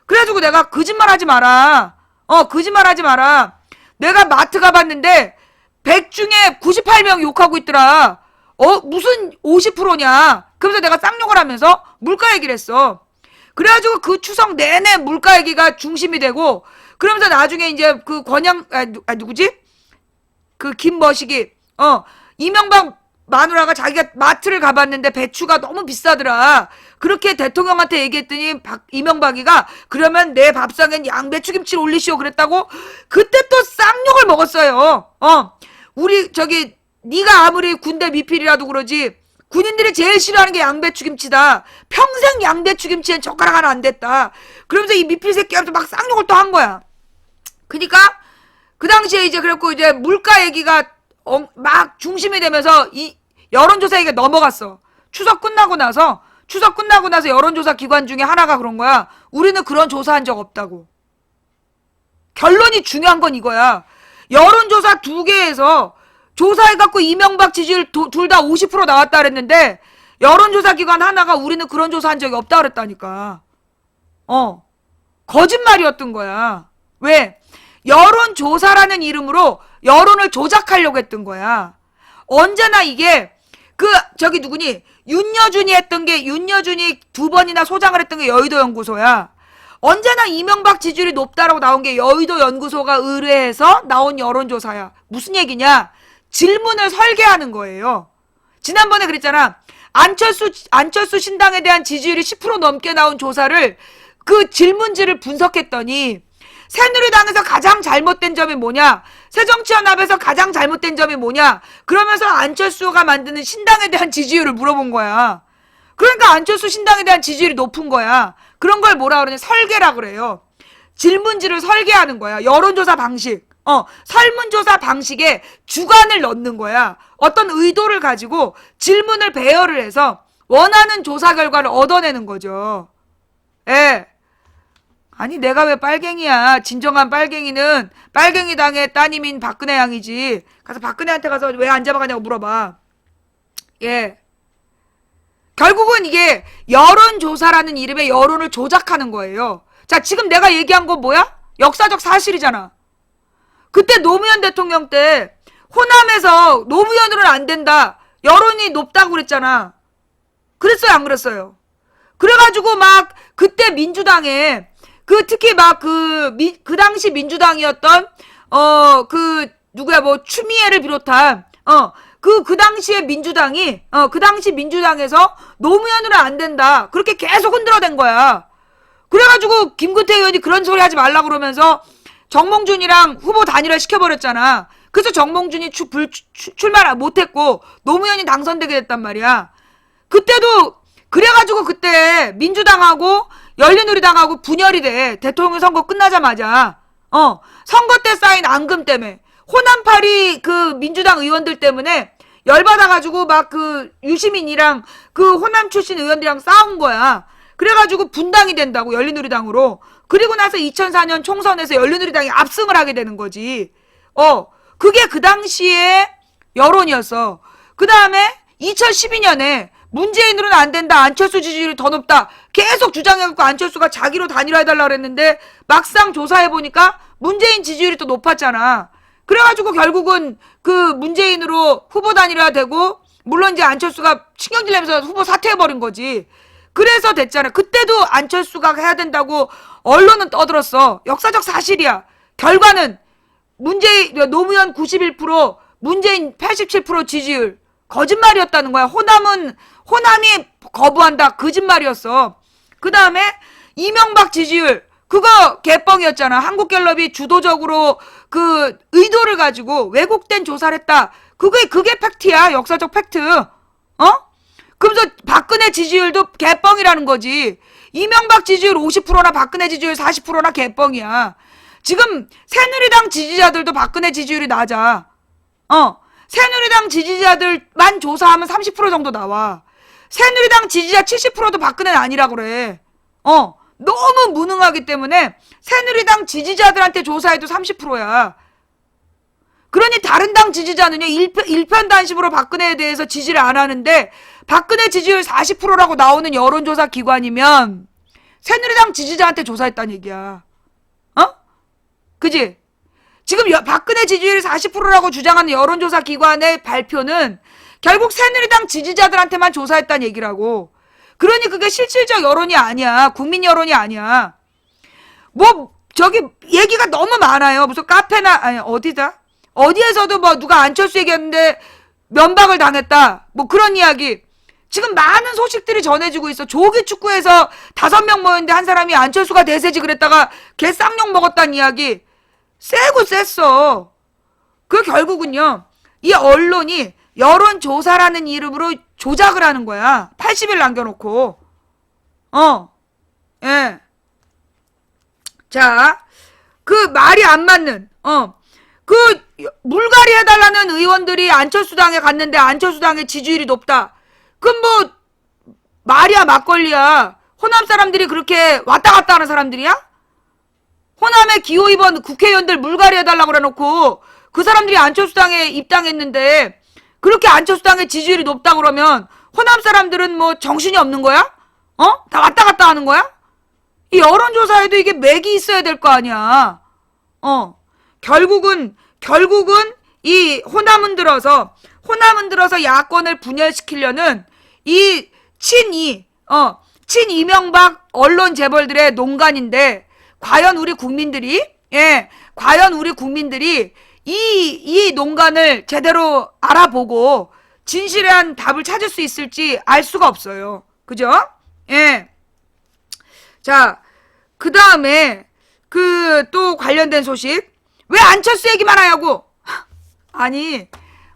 그래가지고 내가 거짓말하지 마라. 거짓말하지 마라. 내가 마트 가봤는데 100 중에 98명 욕하고 있더라. 무슨 50%냐. 그래서 내가 쌍욕을 하면서 물가 얘기를 했어. 그래가지고 그 추석 내내 물가 얘기가 중심이 되고, 그러면서 나중에 이제 그 누구지? 그 김머식이 이명박 마누라가 자기가 마트를 가봤는데 배추가 너무 비싸더라. 그렇게 대통령한테 얘기했더니 이명박이가 그러면 내 밥상엔 양배추김치를 올리시오 그랬다고. 그때 또 쌍욕을 먹었어요. 우리 네가 아무리 군대 미필이라도 그러지 군인들이 제일 싫어하는 게 양배추김치다. 평생 양배추김치엔 젓가락 하나 안 됐다. 그러면서 이 미필 새끼가 막 쌍욕을 또 한 거야. 그러니까 그 당시에 이제 그랬고 이제 물가 얘기가 막 중심이 되면서 이 여론조사 얘기가 넘어갔어. 추석 끝나고 나서 여론조사 기관 중에 하나가 그런 거야. 우리는 그런 조사한 적 없다고. 결론이 중요한 건 이거야. 여론조사 두 개에서 조사해갖고 이명박 지지율 둘 다 50% 나왔다 그랬는데 여론조사 기관 하나가 우리는 그런 조사한 적이 없다 그랬다니까. 거짓말이었던 거야. 왜? 여론조사라는 이름으로 여론을 조작하려고 했던 거야. 언제나 이게 누구니? 윤여준이 2번이나 소장을 했던 게 여의도 연구소야. 언제나 이명박 지지율이 높다라고 나온 게 여의도 연구소가 의뢰해서 나온 여론조사야. 무슨 얘기냐? 질문을 설계하는 거예요. 지난번에 그랬잖아. 안철수 신당에 대한 지지율이 10% 넘게 나온 조사를 그 질문지를 분석했더니 새누리당에서 가장 잘못된 점이 뭐냐? 새정치연합에서 가장 잘못된 점이 뭐냐? 그러면서 안철수가 만드는 신당에 대한 지지율을 물어본 거야. 그러니까 안철수 신당에 대한 지지율이 높은 거야. 그런 걸 뭐라 그러냐? 설계라 그래요. 질문지를 설계하는 거야. 여론조사 방식. 설문조사 방식에 주관을 넣는 거야. 어떤 의도를 가지고 질문을 배열을 해서 원하는 조사 결과를 얻어내는 거죠. 예. 아니 내가 왜 빨갱이야. 진정한 빨갱이는 빨갱이당의 따님인 박근혜 양이지. 가서 박근혜한테 가서 왜 안 잡아가냐고 물어봐. 예. 결국은 이게 여론조사라는 이름의 여론을 조작하는 거예요. 자, 지금 내가 얘기한 건 뭐야? 역사적 사실이잖아. 그때 노무현 대통령 때 호남에서 노무현으로는 안 된다. 여론이 높다고 그랬잖아. 그랬어요, 안 그랬어요? 그래가지고 막 그때 민주당에 특히 막 그 당시 민주당이었던 추미애를 비롯한 그 당시에 민주당이 그 당시 민주당에서 노무현으로 안 된다. 그렇게 계속 흔들어댄 거야. 그래가지고 김근태 의원이 그런 소리 하지 말라 그러면서 정몽준이랑 후보 단일화 시켜버렸잖아. 그래서 정몽준이 출마 못했고 노무현이 당선되게 됐단 말이야. 그때도 그래가지고 그때 민주당하고 열린우리당하고 분열이 돼. 대통령 선거 끝나자마자. 선거 때 쌓인 앙금 때문에. 호남파리 그 민주당 의원들 때문에 열받아가지고 막 그 유시민이랑 그 호남 출신 의원들이랑 싸운 거야. 그래가지고 분당이 된다고, 열린우리당으로. 그리고 나서 2004년 총선에서 열린우리당이 압승을 하게 되는 거지. 그게 그 당시에 여론이었어. 그 다음에 2012년에 문재인으로는 안 된다, 안철수 지지율이 더 높다 계속 주장해갖고 안철수가 자기로 단일화해달라고 그랬는데 막상 조사해보니까 문재인 지지율이 또 높았잖아. 그래가지고 결국은 그 문재인으로 후보 단일화되고, 물론 이제 안철수가 신경질 내면서 후보 사퇴해버린 거지. 그래서 됐잖아. 그때도 안철수가 해야 된다고 언론은 떠들었어. 역사적 사실이야. 결과는 노무현 91%, 문재인 87% 지지율. 거짓말이었다는 거야. 호남이 거부한다. 거짓말이었어. 그 다음에 이명박 지지율. 그거 개뻥이었잖아. 한국갤럽이 주도적으로 그 의도를 가지고 왜곡된 조사를 했다. 그게 팩트야. 역사적 팩트. 그러면서 박근혜 지지율도 개뻥이라는 거지. 이명박 지지율 50%나 박근혜 지지율 40%나 개뻥이야. 지금 새누리당 지지자들도 박근혜 지지율이 낮아. 새누리당 지지자들만 조사하면 30% 정도 나와. 새누리당 지지자 70%도 박근혜는 아니라고 그래. 너무 무능하기 때문에 새누리당 지지자들한테 조사해도 30%야. 그러니 다른 당 지지자는요, 일편단심으로 박근혜에 대해서 지지를 안 하는데, 박근혜 지지율 40%라고 나오는 여론조사 기관이면 새누리당 지지자한테 조사했다는 얘기야. 그지? 지금 박근혜 지지율이 40%라고 주장하는 여론조사 기관의 발표는 결국 새누리당 지지자들한테만 조사했다는 얘기라고. 그러니 그게 실질적 여론이 아니야. 국민 여론이 아니야. 저기 얘기가 너무 많아요. 무슨 카페나 아니 어디에서도 누가 안철수 얘기했는데 면박을 당했다. 그런 이야기. 지금 많은 소식들이 전해지고 있어. 조기 축구에서 5명 모였는데 한 사람이 안철수가 대세지 그랬다가 걔 쌍욕 먹었다는 이야기. 세고 셌어. 그 결국은요, 이 언론이 여론조사라는 이름으로 조작을 하는 거야. 80일 남겨놓고. 예. 자, 그 말이 안 맞는, 그 물갈이 해달라는 의원들이 안철수당에 갔는데 안철수당의 지지율이 높다. 그럼 말이야 막걸리야. 호남 사람들이 그렇게 왔다 갔다 하는 사람들이야? 호남의 기호 2번 국회의원들 물갈이 해달라고 그래놓고 그 사람들이 안철수당에 입당했는데 그렇게 안철수당의 지지율이 높다 그러면 호남 사람들은 정신이 없는 거야? 다 왔다 갔다 하는 거야? 이 여론조사에도 이게 맥이 있어야 될 거 아니야. 결국은 이 호남은 들어서 야권을 분열시키려는 이 친이명박 언론 재벌들의 농간인데, 과연 우리 국민들이 이 농간을 제대로 알아보고 진실한 답을 찾을 수 있을지 알 수가 없어요. 그죠? 예. 자, 그 다음에 또 관련된 소식. 왜 안철수 얘기만 하냐고. 아니,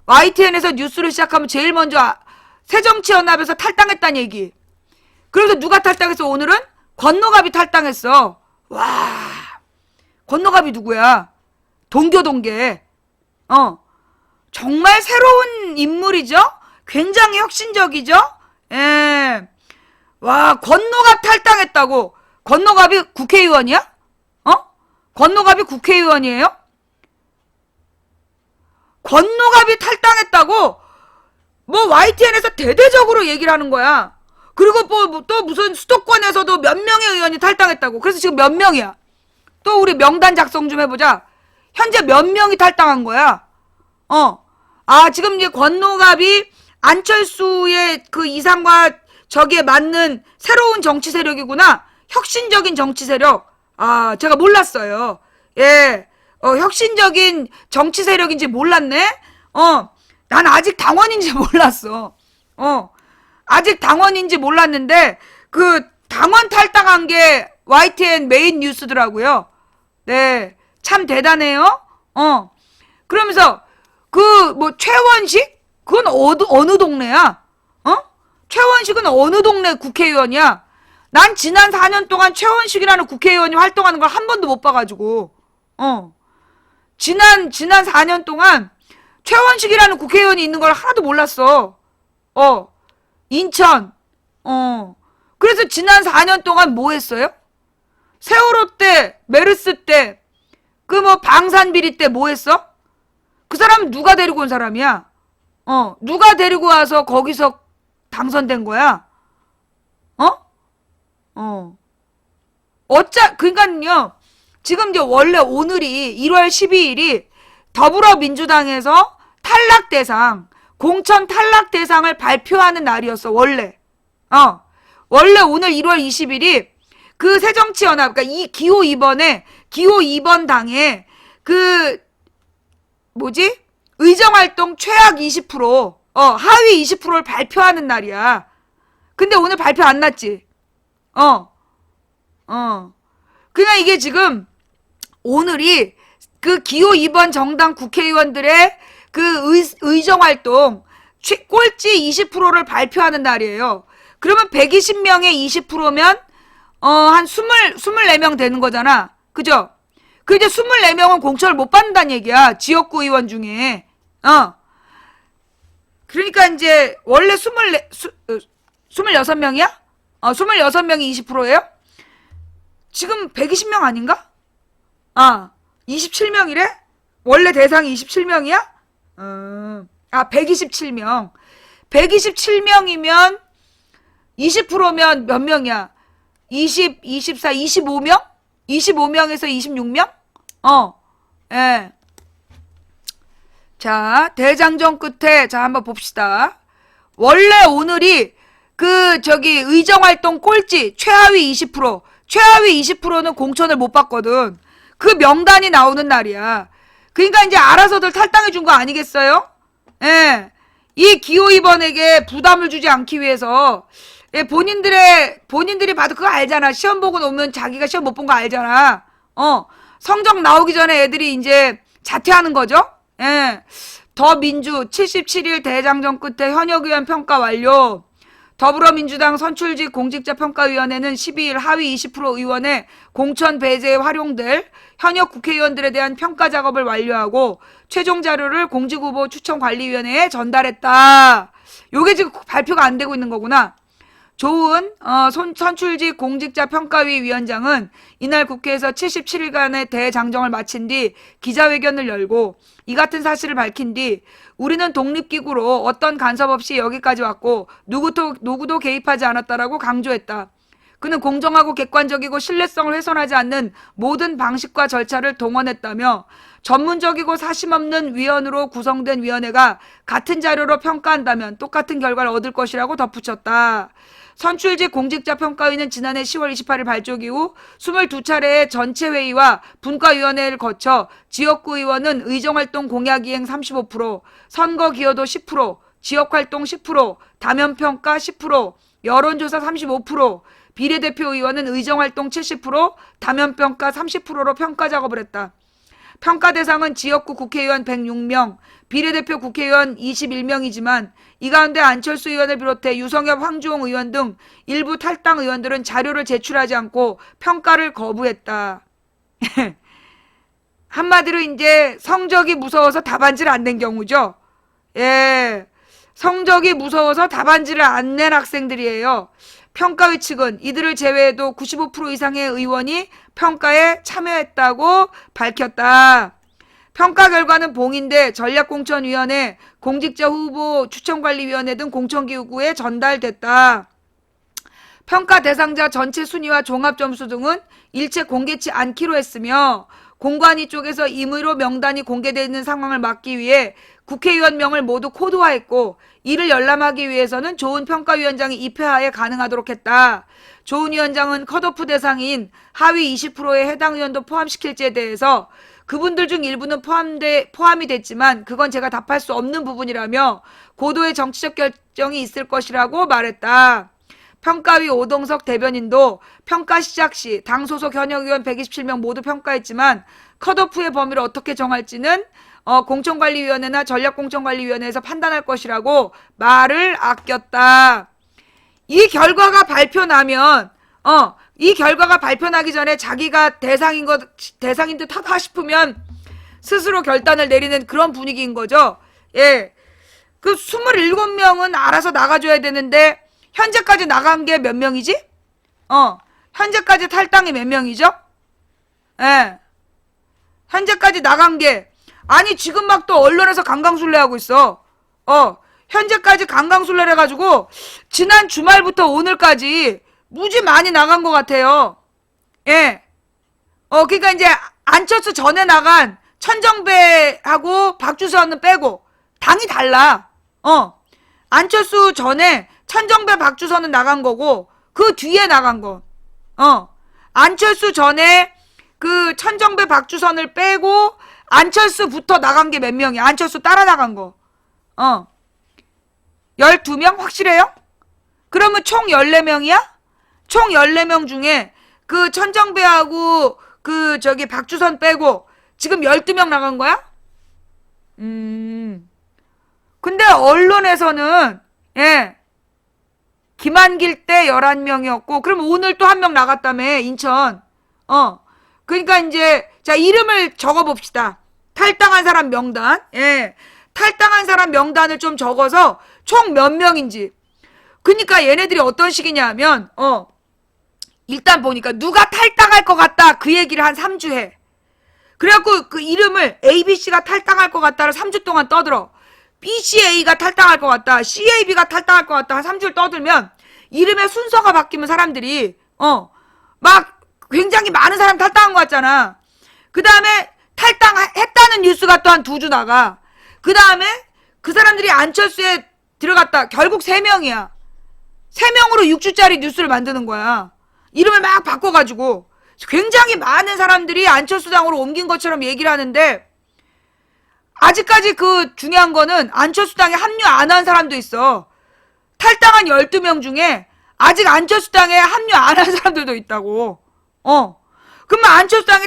YTN에서 뉴스를 시작하면 제일 먼저 새정치연합에서 탈당했다는 얘기. 그래서 누가 탈당했어? 오늘은 권노갑이 탈당했어. 와, 권노갑이 누구야? 동계. 정말 새로운 인물이죠? 굉장히 혁신적이죠? 예. 와, 권노갑 탈당했다고. 권노갑이 국회의원이야? 권노갑이 국회의원이에요? 권노갑이 탈당했다고 YTN에서 대대적으로 얘기를 하는 거야. 그리고 또 무슨 수도권에서도 몇 명의 의원이 탈당했다고. 그래서 지금 몇 명이야? 또 우리 명단 작성 좀 해보자. 현재 몇 명이 탈당한 거야? 지금 이제 권노갑이 안철수의 그 이상과 저기에 맞는 새로운 정치 세력이구나. 혁신적인 정치 세력. 제가 몰랐어요. 예. 혁신적인 정치 세력인지 몰랐네? 난 아직 당원인지 몰랐어. 아직 당원인지 몰랐는데, 그 당원 탈당한 게 YTN 메인 뉴스더라고요. 네. 참 대단해요. 그러면서, 최원식? 그건 어느 동네야? 최원식은 어느 동네 국회의원이야? 난 지난 4년 동안 최원식이라는 국회의원이 활동하는 걸 한 번도 못 봐가지고, 지난 4년 동안 최원식이라는 국회의원이 있는 걸 하나도 몰랐어. 인천. 그래서 지난 4년 동안 뭐 했어요? 세월호 때, 메르스 때, 그 뭐 방산비리 때 뭐 했어? 그 사람은 누가 데리고 온 사람이야? 누가 데리고 와서 거기서 당선된 거야? 그러니까요, 지금 이제 원래 오늘이 1월 12일이 더불어민주당에서 탈락 대상, 공천 탈락 대상을 발표하는 날이었어, 원래. 원래 오늘 1월 20일이 그 새정치연합, 그러니까 이 기호 2번 당에 의정활동 최악 20%, 하위 20%를 발표하는 날이야. 근데 오늘 발표 안 났지? 그러니까 이게 지금 오늘이 그 기호 2번 정당 국회의원들의 그 의정활동 꼴찌 20%를 발표하는 날이에요. 그러면 120명의 20%면 한 24명 되는 거잖아. 그죠? 그 이제 24명은 공천을 못 받는다는 얘기야. 지역구 의원 중에. 그러니까 이제 원래 26명이야? 26명이 20%예요? 지금 120명 아닌가? 27명이래? 원래 대상이 27명이야? 127명. 127명이면 20%면 몇 명이야? 20, 24, 25명? 25명에서 26명? 예. 자, 대장정 끝에, 자, 한번 봅시다. 원래 오늘이 의정활동 꼴찌, 최하위 20%, 최하위 20%는 공천을 못 받거든. 그 명단이 나오는 날이야. 그러니까 이제 알아서들 탈당해 준 거 아니겠어요? 예. 이 기호 2번에게 부담을 주지 않기 위해서, 예, 본인들이 봐도 그거 알잖아. 시험 보고 오면 자기가 시험 못 본 거 알잖아. 성적 나오기 전에 애들이 이제 자퇴하는 거죠? 예. 더민주 77일 대장정 끝에 현역 의원 평가 완료. 더불어민주당 선출직 공직자평가위원회는 12일 하위 20% 의원의 공천 배제에 활용될 현역 국회의원들에 대한 평가 작업을 완료하고 최종 자료를 공직후보 추천관리위원회에 전달했다. 요게 지금 발표가 안 되고 있는 거구나. 조은 선출직 공직자평가위 위원장은 이날 국회에서 77일간의 대장정을 마친 뒤 기자회견을 열고 이 같은 사실을 밝힌 뒤 우리는 독립기구로 어떤 간섭 없이 여기까지 왔고 누구도 개입하지 않았다라고 강조했다. 그는 공정하고 객관적이고 신뢰성을 훼손하지 않는 모든 방식과 절차를 동원했다며 전문적이고 사심없는 위원으로 구성된 위원회가 같은 자료로 평가한다면 똑같은 결과를 얻을 것이라고 덧붙였다. 선출직 공직자평가위는 지난해 10월 28일 발족 이후 22차례의 전체 회의와 분과위원회를 거쳐 지역구 의원은 의정활동 공약이행 35%, 선거 기여도 10%, 지역활동 10%, 다면평가 10%, 여론조사 35%, 비례대표 의원은 의정활동 70%, 다면평가 30%로 평가 작업을 했다. 평가 대상은 지역구 국회의원 106명, 비례대표 국회의원 21명이지만 이 가운데 안철수 의원을 비롯해 유성엽, 황주홍 의원 등 일부 탈당 의원들은 자료를 제출하지 않고 평가를 거부했다. 한마디로 이제 성적이 무서워서 답안지를 안 낸 경우죠. 예, 성적이 무서워서 답안지를 안 낸 학생들이에요. 평가위 측은 이들을 제외해도 95% 이상의 의원이 평가에 참여했다고 밝혔다. 평가 결과는 봉인돼 전략공천위원회, 공직자 후보 추천관리위원회 등 공천기구에 전달됐다. 평가 대상자 전체 순위와 종합점수 등은 일체 공개치 않기로 했으며 공관위 쪽에서 임의로 명단이 공개되어 있는 상황을 막기 위해 국회의원명을 모두 코드화했고 이를 열람하기 위해서는 조은 평가위원장이 입회하에 가능하도록 했다. 조은 위원장은 컷오프 대상인 하위 20%의 해당 의원도 포함시킬지에 대해서 그분들 중 일부는 포함이 됐지만 그건 제가 답할 수 없는 부분이라며 고도의 정치적 결정이 있을 것이라고 말했다. 평가위 오동석 대변인도 평가 시작 시 당 소속 현역 의원 127명 모두 평가했지만 컷오프의 범위를 어떻게 정할지는 공천관리위원회나 전략공천관리위원회에서 판단할 것이라고 말을 아꼈다. 이 결과가 발표 나면 이 결과가 발표나기 전에 자기가 대상인 듯 하다 싶으면 스스로 결단을 내리는 그런 분위기인 거죠. 예. 그 27명은 알아서 나가줘야 되는데, 현재까지 나간 게 몇 명이지? 현재까지 탈당이 몇 명이죠? 예. 현재까지 나간 게, 아니, 지금 막 또 언론에서 강강술래 하고 있어. 현재까지 강강술래를 해가지고, 지난 주말부터 오늘까지 무지 많이 나간 것 같아요. 예. 그러니까 이제 안철수 전에 나간 천정배하고 박주선은 빼고 당이 달라. 안철수 전에 천정배 박주선은 나간 거고 그 뒤에 나간 거. 안철수 전에 그 천정배 박주선을 빼고 안철수부터 나간 게 몇 명이야? 안철수 따라 나간 거. 12명 확실해요? 그러면 총 14명이야? 총 14명 중에 그 천정배하고 그 저기 박주선 빼고 지금 12명 나간 거야? 근데 언론에서는 예. 김한길 때 11명이었고 그럼 오늘 또 한 명 나갔다며 인천. 그러니까 이제 자 이름을 적어 봅시다. 탈당한 사람 명단. 예. 탈당한 사람 명단을 좀 적어서 총 몇 명인지. 그러니까 얘네들이 어떤 식이냐면 일단 보니까 누가 탈당할 것 같다 그 얘기를 한 3주 해. 그래갖고 그 이름을 ABC가 탈당할 것 같다를 3주 동안 떠들어. BCA가 탈당할 것 같다, CAB가 탈당할 것 같다 한 3주를 떠들면 이름의 순서가 바뀌면 사람들이 막 굉장히 많은 사람 탈당한 것 같잖아. 그 다음에 탈당했다는 뉴스가 또 한 2주 나가. 그 다음에 그 사람들이 안철수에 들어갔다. 결국 3명이야. 3명으로 6주짜리 뉴스를 만드는 거야. 이름을 막 바꿔가지고 굉장히 많은 사람들이 안철수당으로 옮긴 것처럼 얘기를 하는데 아직까지 그 중요한 거는 안철수당에 합류 안 한 사람도 있어. 탈당한 12명 중에 아직 안철수당에 합류 안 한 사람들도 있다고. 그러면 안철수당에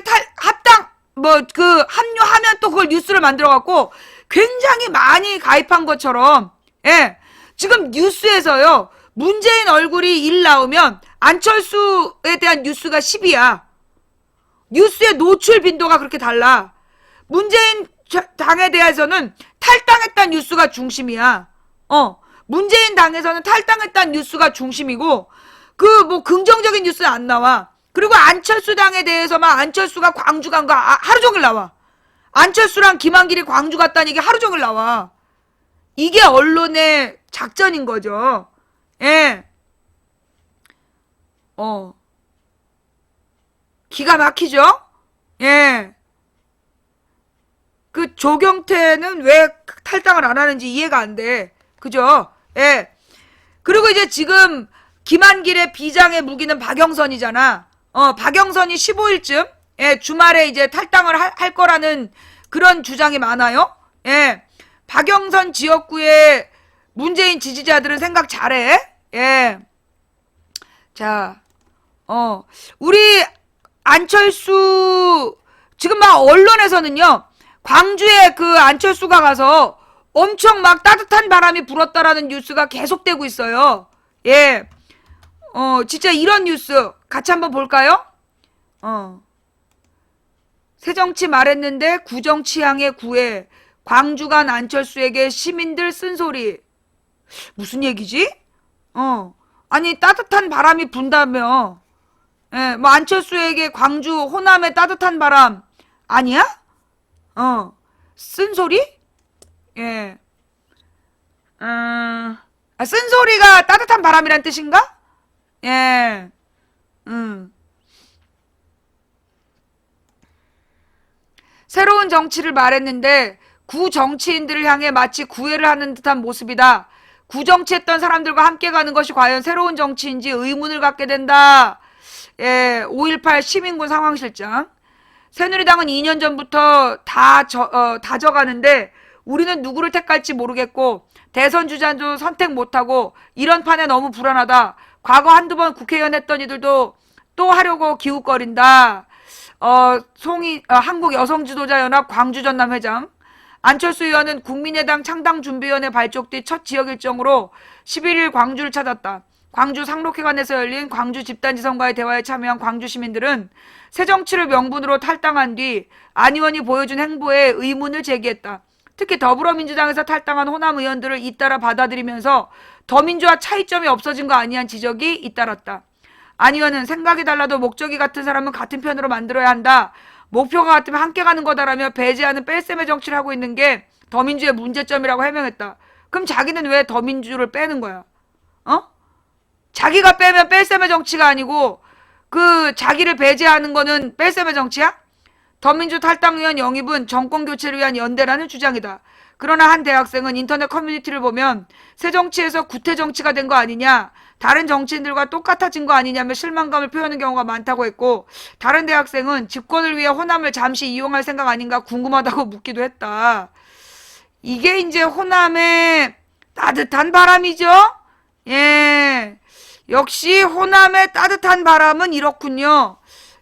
합류하면 또 그걸 뉴스를 만들어갖고 굉장히 많이 가입한 것처럼, 예. 지금 뉴스에서요, 문재인 얼굴이 1 나오면 안철수에 대한 뉴스가 10이야. 뉴스의 노출 빈도가 그렇게 달라. 문재인 당에 대해서는 탈당했다는 뉴스가 중심이야. 문재인 당에서는 탈당했다는 뉴스가 중심이고, 긍정적인 뉴스는 안 나와. 그리고 안철수 당에 대해서만 안철수가 광주 간 거 하루 종일 나와. 안철수랑 김한길이 광주 갔다는 얘기 하루 종일 나와. 이게 언론의 작전인 거죠. 예. 기가 막히죠? 예. 그 조경태는 왜 탈당을 안 하는지 이해가 안 돼. 그죠? 예. 그리고 이제 지금 김한길의 비장의 무기는 박영선이잖아. 박영선이 15일쯤 예, 주말에 이제 탈당을 할 거라는 그런 주장이 많아요. 예. 박영선 지역구의 문재인 지지자들은 생각 잘해. 예. 자, 우리 안철수 지금 막 언론에서는요. 광주에 그 안철수가 가서 엄청 막 따뜻한 바람이 불었다라는 뉴스가 계속되고 있어요. 예. 진짜 이런 뉴스 같이 한번 볼까요? 새정치 말했는데 구정치향에 구해. 광주 간 안철수에게 시민들 쓴소리. 무슨 얘기지? 아니 따뜻한 바람이 분다며. 예, 뭐 안철수에게 광주 호남의 따뜻한 바람 아니야? 쓴소리? 예. 쓴소리가 따뜻한 바람이란 뜻인가? 예. 새로운 정치를 말했는데 구 정치인들을 향해 마치 구애를 하는 듯한 모습이다. 구정치했던 사람들과 함께 가는 것이 과연 새로운 정치인지 의문을 갖게 된다. 예, 5.18 시민군 상황실장. 새누리당은 2년 전부터 다 져가는데 우리는 누구를 택할지 모르겠고 대선 주자도 선택 못하고 이런 판에 너무 불안하다. 과거 한두 번 국회의원 했던 이들도 또 하려고 기웃거린다. 한국여성지도자연합 광주전남 회장. 안철수 의원은 국민의당 창당준비위원회 발족 뒤 첫 지역 일정으로 11일 광주를 찾았다. 광주 상록회관에서 열린 광주 집단지 선거에 대화에 참여한 광주 시민들은 새정치를 명분으로 탈당한 뒤 안 의원이 보여준 행보에 의문을 제기했다. 특히 더불어민주당에서 탈당한 호남 의원들을 잇따라 받아들이면서 더민주와 차이점이 없어진 거 아니냐는 지적이 잇따랐다. 안 의원은 생각이 달라도 목적이 같은 사람은 같은 편으로 만들어야 한다. 목표가 같으면 함께 가는 거다라며 배제하는 뺄셈의 정치를 하고 있는 게 더민주의 문제점이라고 해명했다. 그럼 자기는 왜 더민주를 빼는 거야? 자기가 빼면 뺄셈의 정치가 아니고 그 자기를 배제하는 거는 뺄셈의 정치야? 더민주 탈당 의원 영입은 정권 교체를 위한 연대라는 주장이다. 그러나 한 대학생은 인터넷 커뮤니티를 보면 새정치에서 구태정치가 된 거 아니냐, 다른 정치인들과 똑같아진 거 아니냐며 실망감을 표하는 경우가 많다고 했고, 다른 대학생은 집권을 위해 호남을 잠시 이용할 생각 아닌가 궁금하다고 묻기도 했다. 이게 이제 호남의 따뜻한 바람이죠? 예. 역시 호남의 따뜻한 바람은 이렇군요.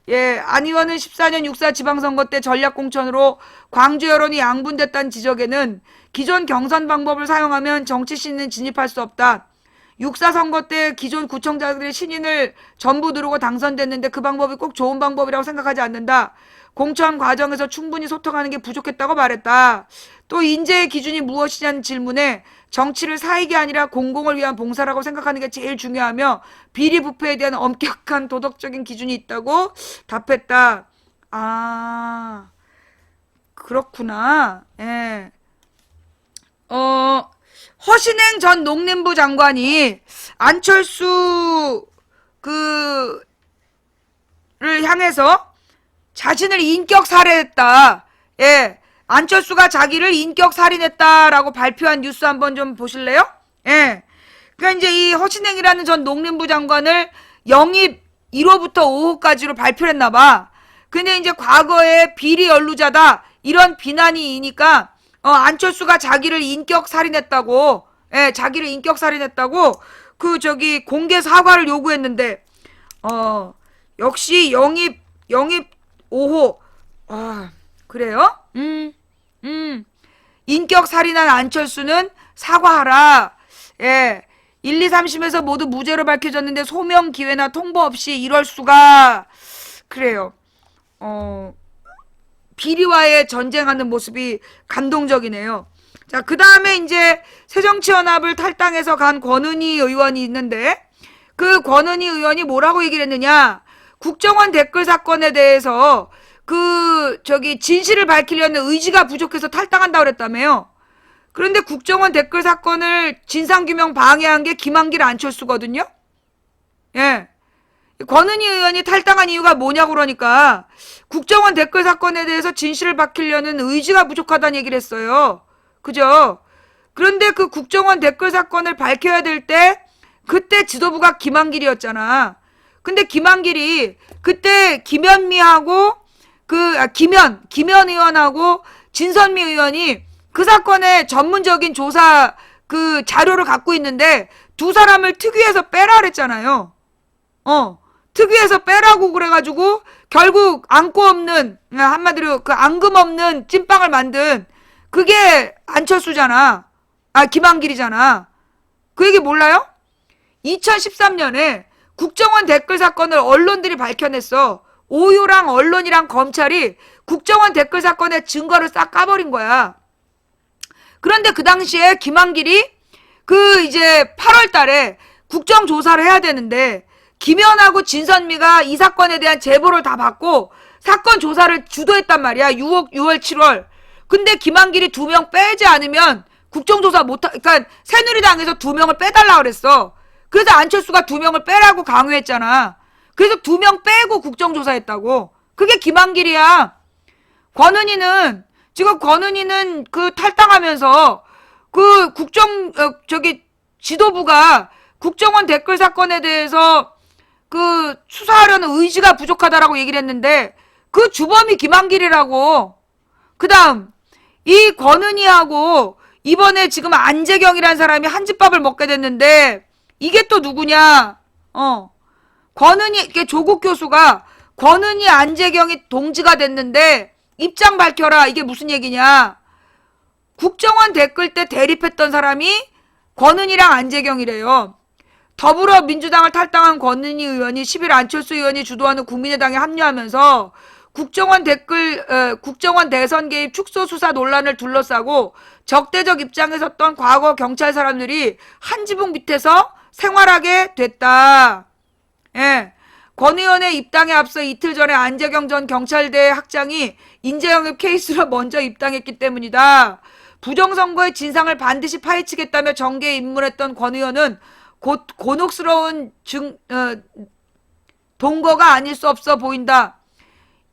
예, 안 의원은 14년 6.4 지방선거 때 전략공천으로 광주 여론이 양분됐다는 지적에는 기존 경선 방법을 사용하면 정치 신인은 진입할 수 없다. 6.4 선거 때 기존 구청장들의 신인을 전부 누르고 당선됐는데 그 방법이 꼭 좋은 방법이라고 생각하지 않는다. 공천 과정에서 충분히 소통하는 게 부족했다고 말했다. 또 인재의 기준이 무엇이냐는 질문에 정치를 사익이 아니라 공공을 위한 봉사라고 생각하는 게 제일 중요하며 비리 부패에 대한 엄격한 도덕적인 기준이 있다고 답했다. 아, 그렇구나. 예. 허신행 전 농림부 장관이 안철수 를 향해서 자신을 인격 살해했다. 예. 안철수가 자기를 인격 살인했다라고 발표한 뉴스 한번 좀 보실래요? 예. 그러니까 이제 이 허신행이라는 전 농림부 장관을 영입 1호부터 5호까지로 발표를 했나 봐. 근데 이제 과거에 비리 연루자다 이런 비난이 이니까 안철수가 자기를 인격 살인했다고, 예, 자기를 인격 살인했다고 공개 사과를 요구했는데 역시 영입 5호. 아, 그래요? 인격 살인한 안철수는 사과하라. 예. 1, 2, 3심에서 모두 무죄로 밝혀졌는데 소명 기회나 통보 없이 이럴 수가. 그래요. 비리와의 전쟁하는 모습이 감동적이네요. 자, 그 다음에 이제 새정치연합을 탈당해서 간 권은희 의원이 있는데, 그 권은희 의원이 뭐라고 얘기를 했느냐. 국정원 댓글 사건에 대해서 진실을 밝히려는 의지가 부족해서 탈당한다고 그랬다며요. 그런데 국정원 댓글 사건을 진상규명 방해한 게 김한길 안철수거든요. 예. 권은희 의원이 탈당한 이유가 뭐냐고 그러니까 국정원 댓글 사건에 대해서 진실을 밝히려는 의지가 부족하다는 얘기를 했어요. 그죠? 그런데 그 국정원 댓글 사건을 밝혀야 될 때 그때 지도부가 김한길이었잖아. 근데 김한길이 그때 김현미하고 김현 의원하고 진선미 의원이 그 사건의 전문적인 조사 자료를 갖고 있는데 두 사람을 특위에서 빼라 그랬잖아요. 특위에서 빼라고 그래가지고 결국 안고 없는, 한마디로 앙금 없는 찐빵을 만든 그게 안철수잖아. 김한길이잖아. 그 얘기 몰라요? 2013년에 국정원 댓글 사건을 언론들이 밝혀냈어. 오유랑 언론이랑 검찰이 국정원 댓글 사건의 증거를 싹 까버린 거야. 그런데 그 당시에 김한길이 이제 8월 달에 국정조사를 해야 되는데 김현하고 진선미가 이 사건에 대한 제보를 다 받고 사건 조사를 주도했단 말이야. 6월, 7월. 근데 김한길이 2명 빼지 않으면 국정조사 그러니까 새누리당에서 2명을 빼달라 그랬어. 그래서 안철수가 2명을 빼라고 강요했잖아. 그래서 2명 빼고 국정조사했다고. 그게 김한길이야. 권은희는 탈당하면서 지도부가 국정원 댓글 사건에 대해서 수사하려는 의지가 부족하다라고 얘기를 했는데 그 주범이 김한길이라고. 그 다음 이 권은희하고 이번에 지금 안재경이라는 사람이 한집밥을 먹게 됐는데 이게 또 누구냐. 조국 교수가 권은희 안재경이 동지가 됐는데 입장 밝혀라. 이게 무슨 얘기냐. 국정원 댓글 때 대립했던 사람이 권은희랑 안재경이래요. 더불어민주당을 탈당한 권은희 의원이 10일 안철수 의원이 주도하는 국민의당에 합류하면서 국정원 대선 개입 축소 수사 논란을 둘러싸고 적대적 입장에 섰던 과거 경찰 사람들이 한 지붕 밑에서 생활하게 됐다. 예. 권 의원의 입당에 앞서 이틀 전에 안재경 전 경찰대 학장이 인재영입 케이스로 먼저 입당했기 때문이다. 부정선거의 진상을 반드시 파헤치겠다며 정계에 입문했던 권 의원은 곧 곤혹스러운 동거가 아닐 수 없어 보인다.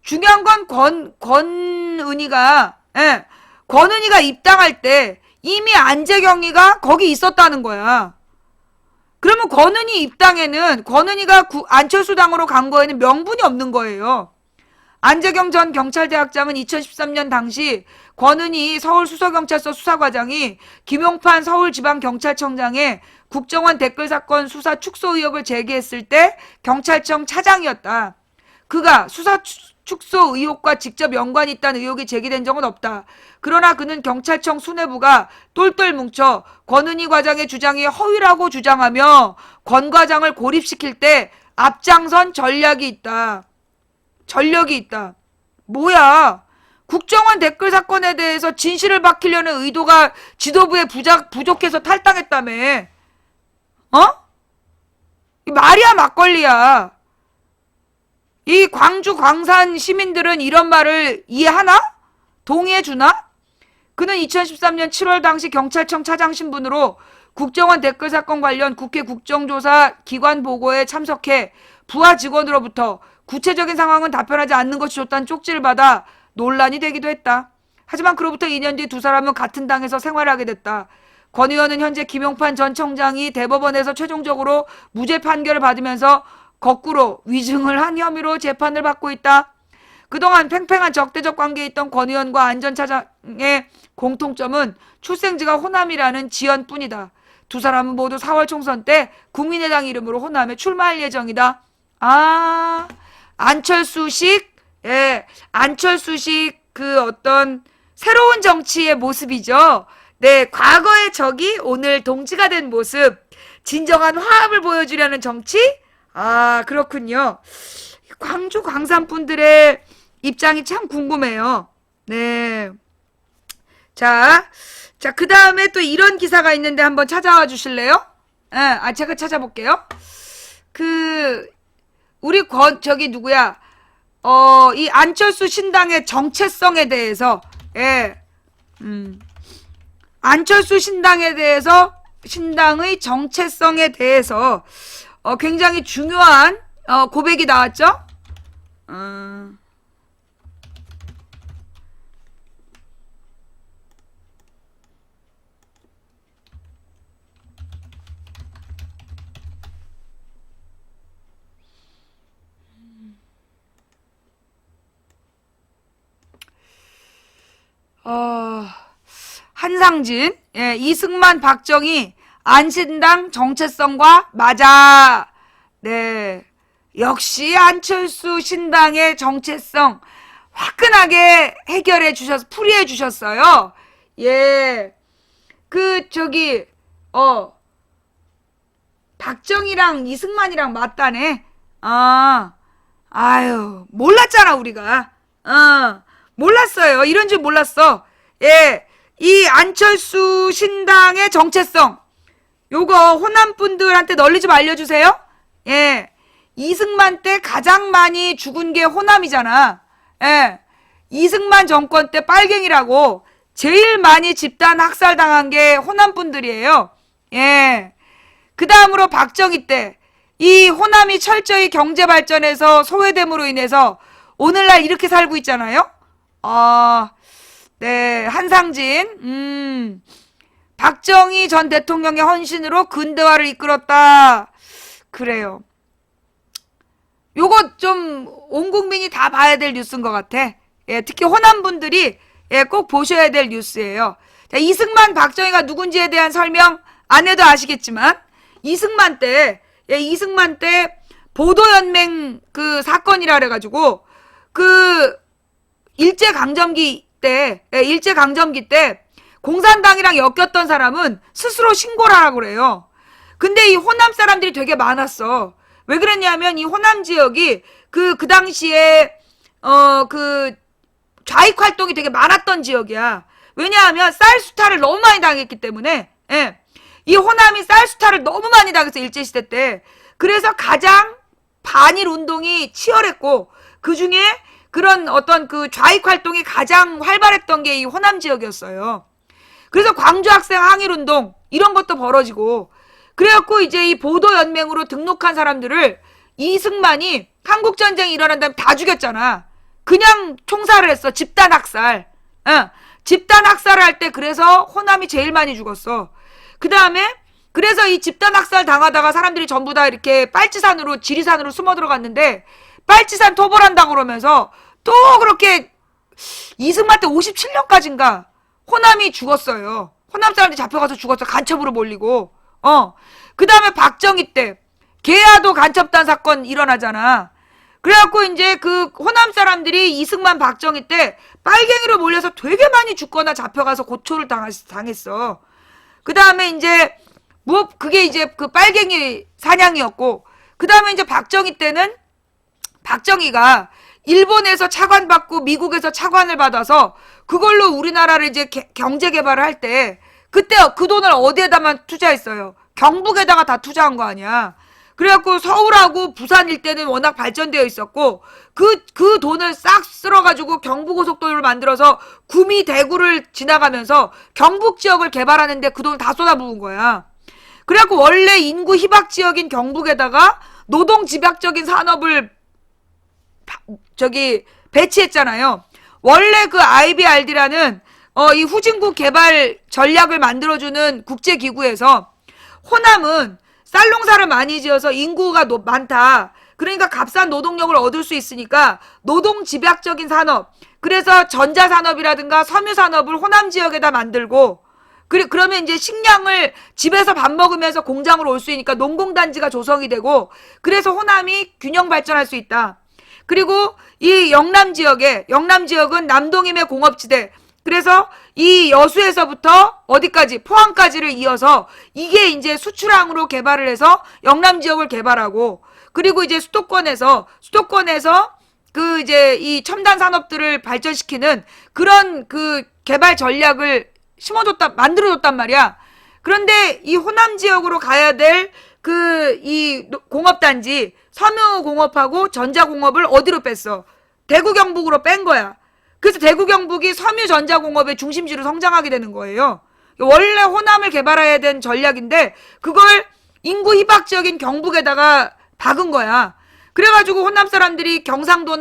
중요한 건 권은희가 입당할 때 이미 안재경이가 거기 있었다는 거야. 그러면 권은희 입당에는 권은희가 안철수 당으로 간 거에는 명분이 없는 거예요. 안재경 전 경찰대학장은 2013년 당시 권은희 서울수서경찰서 수사과장이 김용판 서울지방경찰청장에 국정원 댓글사건 수사 축소 의혹을 제기했을 때 경찰청 차장이었다. 그가 수사 축소 의혹과 직접 연관이 있다는 의혹이 제기된 적은 없다. 그러나 그는 경찰청 수뇌부가 똘똘 뭉쳐 권은희 과장의 주장이 허위라고 주장하며 권 과장을 고립시킬 때 앞장선 전력이 있다. 뭐야? 국정원 댓글 사건에 대해서 진실을 밝히려는 의도가 지도부에 부족해서 탈당했다며. 말이야 막걸리야. 이 광주 광산 시민들은 이런 말을 이해하나? 동의해주나? 그는 2013년 7월 당시 경찰청 차장 신분으로 국정원 댓글 사건 관련 국회 국정조사 기관 보고에 참석해 부하 직원으로부터 구체적인 상황은 답변하지 않는 것이 좋다는 쪽지를 받아 논란이 되기도 했다. 하지만 그로부터 2년 뒤 두 사람은 같은 당에서 생활하게 됐다. 권 의원은 현재 김용판 전 청장이 대법원에서 최종적으로 무죄 판결을 받으면서 거꾸로 위증을 한 혐의로 재판을 받고 있다. 그동안 팽팽한 적대적 관계에 있던 권 의원과 안 전 차장의 공통점은 출생지가 호남이라는 지연뿐이다. 두 사람은 모두 4월 총선 때 국민의당 이름으로 호남에 출마할 예정이다. 안철수식 그 어떤 새로운 정치의 모습이죠. 네, 과거의 적이 오늘 동지가 된 모습. 진정한 화합을 보여주려는 정치? 그렇군요. 광주 광산 분들의 입장이 참 궁금해요. 네. 자, 그 다음에 또 이런 기사가 있는데 한번 찾아와 주실래요? 제가 찾아볼게요. 우리 누구야? 이 안철수 신당의 정체성에 대해서, 안철수 신당의 정체성에 대해서, 굉장히 중요한, 고백이 나왔죠? 한상진, 이승만, 박정희, 안신당 정체성과 맞아. 네. 역시 안철수 신당의 정체성 화끈하게 풀이해 주셨어요. 예. 박정희랑 이승만이랑 맞다네. 몰랐잖아, 우리가. 몰랐어요. 이런 줄 몰랐어. 예. 이 안철수 신당의 정체성. 요거 호남 분들한테 널리 좀 알려주세요. 예. 이승만 때 가장 많이 죽은 게 호남이잖아. 예. 이승만 정권 때 빨갱이라고 제일 많이 집단 학살 당한 게 호남 분들이에요. 예. 그 다음으로 박정희 때 이 호남이 철저히 경제 발전해서 소외됨으로 인해서 오늘날 이렇게 살고 있잖아요. 네. 한상진. 박정희 전 대통령의 헌신으로 근대화를 이끌었다. 그래요. 요거 좀 온 국민이 다 봐야 될 뉴스인 것 같아. 예, 특히 호남 분들이 꼭 보셔야 될 뉴스예요. 자, 이승만, 박정희가 누군지에 대한 설명 안 해도 아시겠지만 이승만 때 보도연맹 그 사건이라 그래가지고 일제강점기 때 공산당이랑 엮였던 사람은 스스로 신고를 하라고 그래요. 근데 이 호남 사람들이 되게 많았어. 왜 그랬냐면 이 호남 지역이 그 당시에 그 좌익 활동이 되게 많았던 지역이야. 왜냐하면 쌀수탈을 너무 많이 당했기 때문에. 예. 이 호남이 쌀수탈을 너무 많이 당했어, 일제시대 때. 그래서 가장 반일 운동이 치열했고, 그 중에 그런 어떤 그 좌익 활동이 가장 활발했던 게 이 호남 지역이었어요. 그래서 광주 학생 항일 운동, 이런 것도 벌어지고, 그래갖고 이제 이 보도연맹으로 등록한 사람들을 이승만이 한국전쟁이 일어난 다음에 다 죽였잖아. 그냥 총살을 했어. 집단 학살. 집단 학살을 할 때 그래서 호남이 제일 많이 죽었어. 그 다음에 그래서 이 집단 학살 당하다가 사람들이 전부 다 이렇게 빨치산으로 지리산으로 숨어 들어갔는데 빨치산 토벌한다고 그러면서 또 그렇게 이승만 때 57년까지인가 호남이 죽었어요. 호남 사람들이 잡혀가서 죽었어. 간첩으로 몰리고. 그 다음에 박정희 때 계야도 간첩단 사건 일어나잖아. 그래갖고 이제 그 호남 사람들이 이승만 박정희 때 빨갱이로 몰려서 되게 많이 죽거나 잡혀가서 고초를 당했어. 그 다음에 이제 그게 이제 그 빨갱이 사냥이었고, 그 다음에 이제 박정희 때는 박정희가 일본에서 차관받고 미국에서 차관을 받아서 그걸로 우리나라를 이제 경제 개발을 할 때 그때 그 돈을 어디에다만 투자했어요? 경북에다가 다 투자한 거 아니야. 그래갖고 서울하고 부산 일대는 워낙 발전되어 있었고 그 돈을 싹 쓸어가지고 경부고속도로를 만들어서 구미 대구를 지나가면서 경북 지역을 개발하는데 그 돈을 다 쏟아부은 거야. 그래갖고 원래 인구 희박 지역인 경북에다가 노동 집약적인 산업을 배치했잖아요. 원래 그 IBRD라는 이 후진국 개발 전략을 만들어주는 국제기구에서 호남은 쌀농사를 많이 지어서 인구가 많다. 그러니까 값싼 노동력을 얻을 수 있으니까 노동 집약적인 산업, 그래서 전자산업이라든가 섬유산업을 호남 지역에다 만들고, 그러면 이제 식량을 집에서 밥 먹으면서 공장으로 올 수 있으니까 농공단지가 조성이 되고, 그래서 호남이 균형 발전할 수 있다. 그리고 이 영남 지역은 남동임의 공업지대, 그래서 이 여수에서부터 어디까지 포항까지를 이어서 이게 이제 수출항으로 개발을 해서 영남 지역을 개발하고, 그리고 이제 수도권에서 그 이제 이 첨단 산업들을 발전시키는 그런 그 개발 전략을 만들어줬단 말이야. 그런데 이 호남 지역으로 가야 될 그 이 공업단지, 섬유공업하고 전자공업을 어디로 뺐어? 대구 경북으로 뺀 거야. 그래서 대구 경북이 섬유 전자공업의 중심지로 성장하게 되는 거예요. 원래 호남을 개발해야 된 전략인데 그걸 인구 희박 지역인 경북에다가 박은 거야. 그래가지고 호남 사람들이 경상도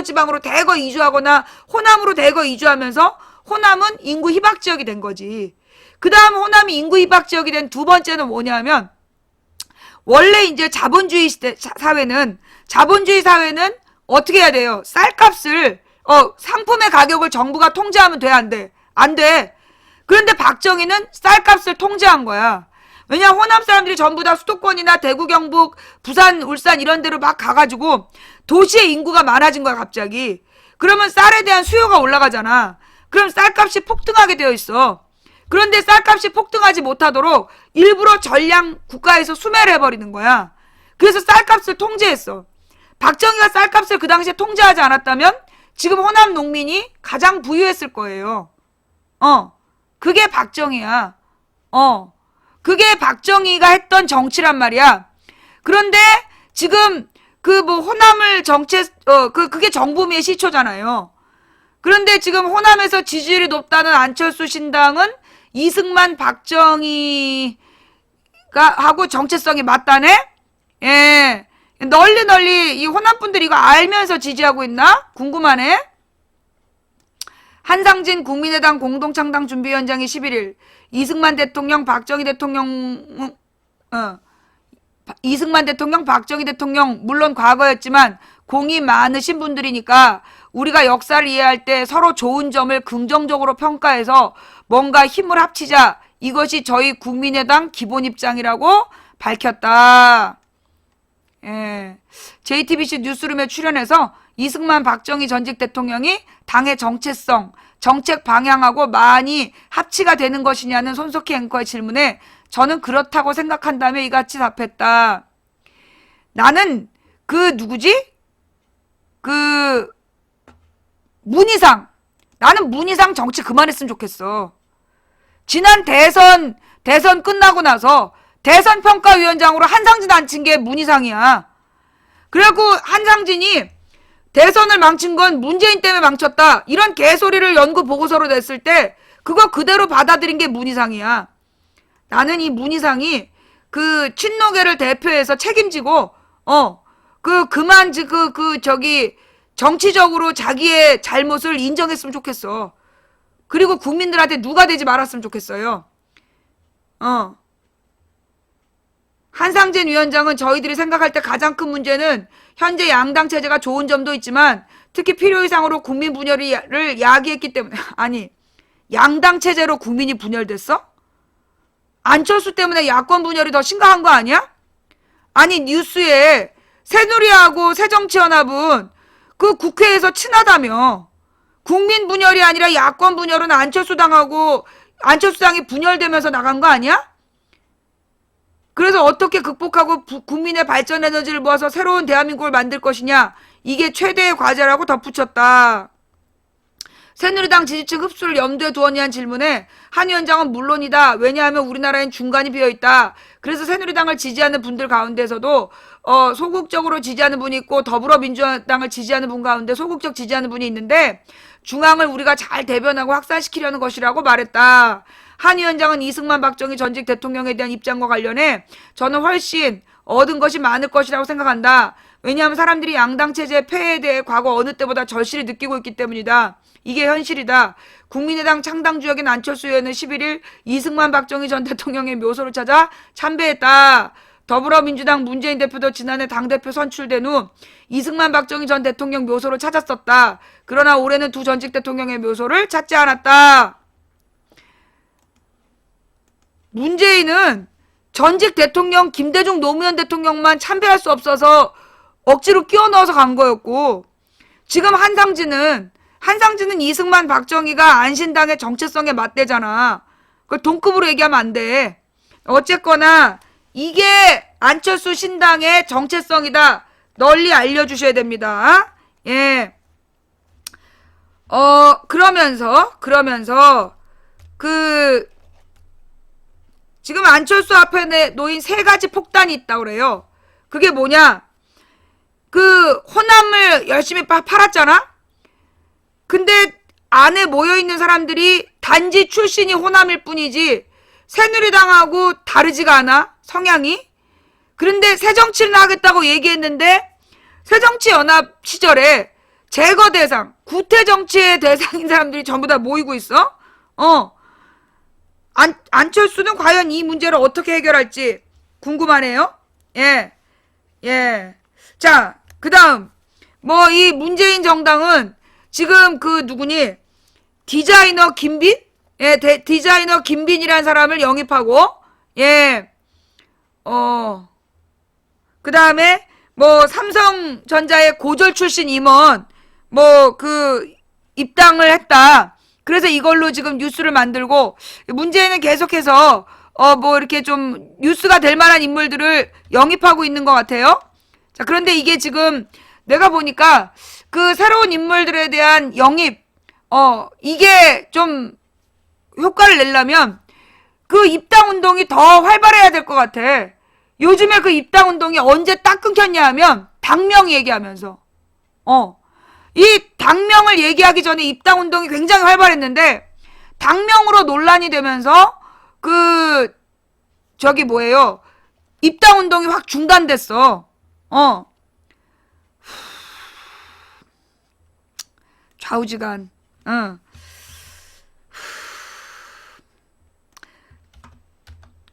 지방으로 대거 이주하거나 호남으로 대거 이주하면서 호남은 인구 희박 지역이 된 거지. 그 다음 호남이 인구 희박 지역이 된 두 번째는 뭐냐면, 원래 이제 자본주의 사회는 어떻게 해야 돼요? 쌀값을 상품의 가격을 정부가 통제하면 돼, 안 돼? 안 돼. 그런데 박정희는 쌀값을 통제한 거야. 왜냐, 호남 사람들이 전부 다 수도권이나 대구, 경북, 부산, 울산 이런 데로 막 가가지고 도시의 인구가 많아진 거야, 갑자기. 그러면 쌀에 대한 수요가 올라가잖아. 그럼 쌀값이 폭등하게 되어 있어. 그런데 쌀값이 폭등하지 못하도록 일부러 전량 국가에서 수매를 해버리는 거야. 그래서 쌀값을 통제했어. 박정희가 쌀값을 그 당시에 통제하지 않았다면 지금 호남 농민이 가장 부유했을 거예요. 그게 박정희야. 그게 박정희가 했던 정치란 말이야. 그런데 지금 호남을 그게 정부미의 시초잖아요. 그런데 지금 호남에서 지지율이 높다는 안철수 신당은 이승만 박정희가 하고 정체성이 맞다네? 예. 널리 이 호남 분들이 이거 알면서 지지하고 있나? 궁금하네. 한상진 국민의당 공동창당준비위원장이 11일 이승만 대통령, 박정희 대통령, 물론 과거였지만 공이 많으신 분들이니까 우리가 역사를 이해할 때 서로 좋은 점을 긍정적으로 평가해서 뭔가 힘을 합치자. 이것이 저희 국민의당 기본 입장이라고 밝혔다. 예. JTBC 뉴스룸에 출연해서 이승만 박정희 전직 대통령이 당의 정체성, 정책 방향하고 많이 합치가 되는 것이냐는 손석희 앵커의 질문에 저는 그렇다고 생각한다며 이같이 답했다. 나는 그 누구지? 그 문희상. 나는 문희상 정치 그만했으면 좋겠어. 지난 대선 끝나고 나서 대선평가위원장으로 한상진 앉힌 게 문희상이야. 그리고 한상진이 대선을 망친 건 문재인 때문에 망쳤다. 이런 개소리를 연구 보고서로 냈을 때 그거 그대로 받아들인 게 문희상이야. 나는 이 문희상이 그 친노계를 대표해서 책임지고 정치적으로 자기의 잘못을 인정했으면 좋겠어. 그리고 국민들한테 누가 되지 말았으면 좋겠어요. 한상진 위원장은 저희들이 생각할 때 가장 큰 문제는 현재 양당 체제가 좋은 점도 있지만 특히 필요 이상으로 국민 분열을 야기했기 때문에 아니 양당 체제로 국민이 분열됐어? 안철수 때문에 야권 분열이 더 심각한 거 아니야? 아니 뉴스에 새누리하고 새정치연합은 그 국회에서 친하다며. 국민 분열이 아니라 야권 분열은 안철수당이 분열되면서 나간 거 아니야? 그래서 어떻게 극복하고 국민의 발전 에너지를 모아서 새로운 대한민국을 만들 것이냐. 이게 최대의 과제라고 덧붙였다. 새누리당 지지층 흡수를 염두에 두었냐는 질문에 한 위원장은 물론이다. 왜냐하면 우리나라엔 중간이 비어있다. 그래서 새누리당을 지지하는 분들 가운데서도 소극적으로 지지하는 분이 있고 더불어민주당을 지지하는 분 가운데 소극적 지지하는 분이 있는데 중앙을 우리가 잘 대변하고 확산시키려는 것이라고 말했다. 한 위원장은 이승만 박정희 전직 대통령에 대한 입장과 관련해 저는 훨씬 얻은 것이 많을 것이라고 생각한다. 왜냐하면 사람들이 양당 체제의 폐해에 대해 과거 어느 때보다 절실히 느끼고 있기 때문이다. 이게 현실이다. 국민의당 창당주역인 안철수 의원은 11일 이승만 박정희 전 대통령의 묘소를 찾아 참배했다. 더불어민주당 문재인 대표도 지난해 당대표 선출된 후 이승만 박정희 전 대통령 묘소를 찾았었다. 그러나 올해는 두 전직 대통령의 묘소를 찾지 않았다. 문재인은 전직 대통령 김대중 노무현 대통령만 참배할 수 없어서 억지로 끼워 넣어서 간 거였고 지금 한상진은 이승만 박정희가 안신당의 정체성에 맞대잖아. 그걸 동급으로 얘기하면 안 돼. 어쨌거나 이게 안철수 신당의 정체성이다. 널리 알려주셔야 됩니다. 예. 그러면서 지금 안철수 앞에 놓인 세 가지 폭탄이 있다고 그래요. 그게 뭐냐? 그 호남을 열심히 팔았잖아? 근데 안에 모여있는 사람들이 단지 출신이 호남일 뿐이지 새누리당하고 다르지가 않아, 성향이. 그런데 새정치를 하겠다고 얘기했는데 새정치연합 시절에 제거 대상, 구태정치의 대상인 사람들이 전부 다 모이고 있어. 안철수는 과연 이 문제를 어떻게 해결할지 궁금하네요. 예. 자, 그 다음 이 문재인 정당은 지금 디자이너 김빈? 예, 디자이너 김빈이라는 사람을 영입하고, 예, 그 다음에, 삼성전자의 고졸 출신 임원, 입당을 했다. 그래서 이걸로 지금 뉴스를 만들고, 문재인은 계속해서, 이렇게 좀 뉴스가 될 만한 인물들을 영입하고 있는 것 같아요. 자, 그런데 이게 지금 내가 보니까, 그 새로운 인물들에 대한 영입, 이게 좀 효과를 내려면 그 입당 운동이 더 활발해야 될 것 같아. 요즘에 그 입당 운동이 언제 딱 끊겼냐 하면 당명 얘기하면서. 이 당명을 얘기하기 전에 입당 운동이 굉장히 활발했는데 당명으로 논란이 되면서 입당 운동이 확 중단됐어. 좌우지간.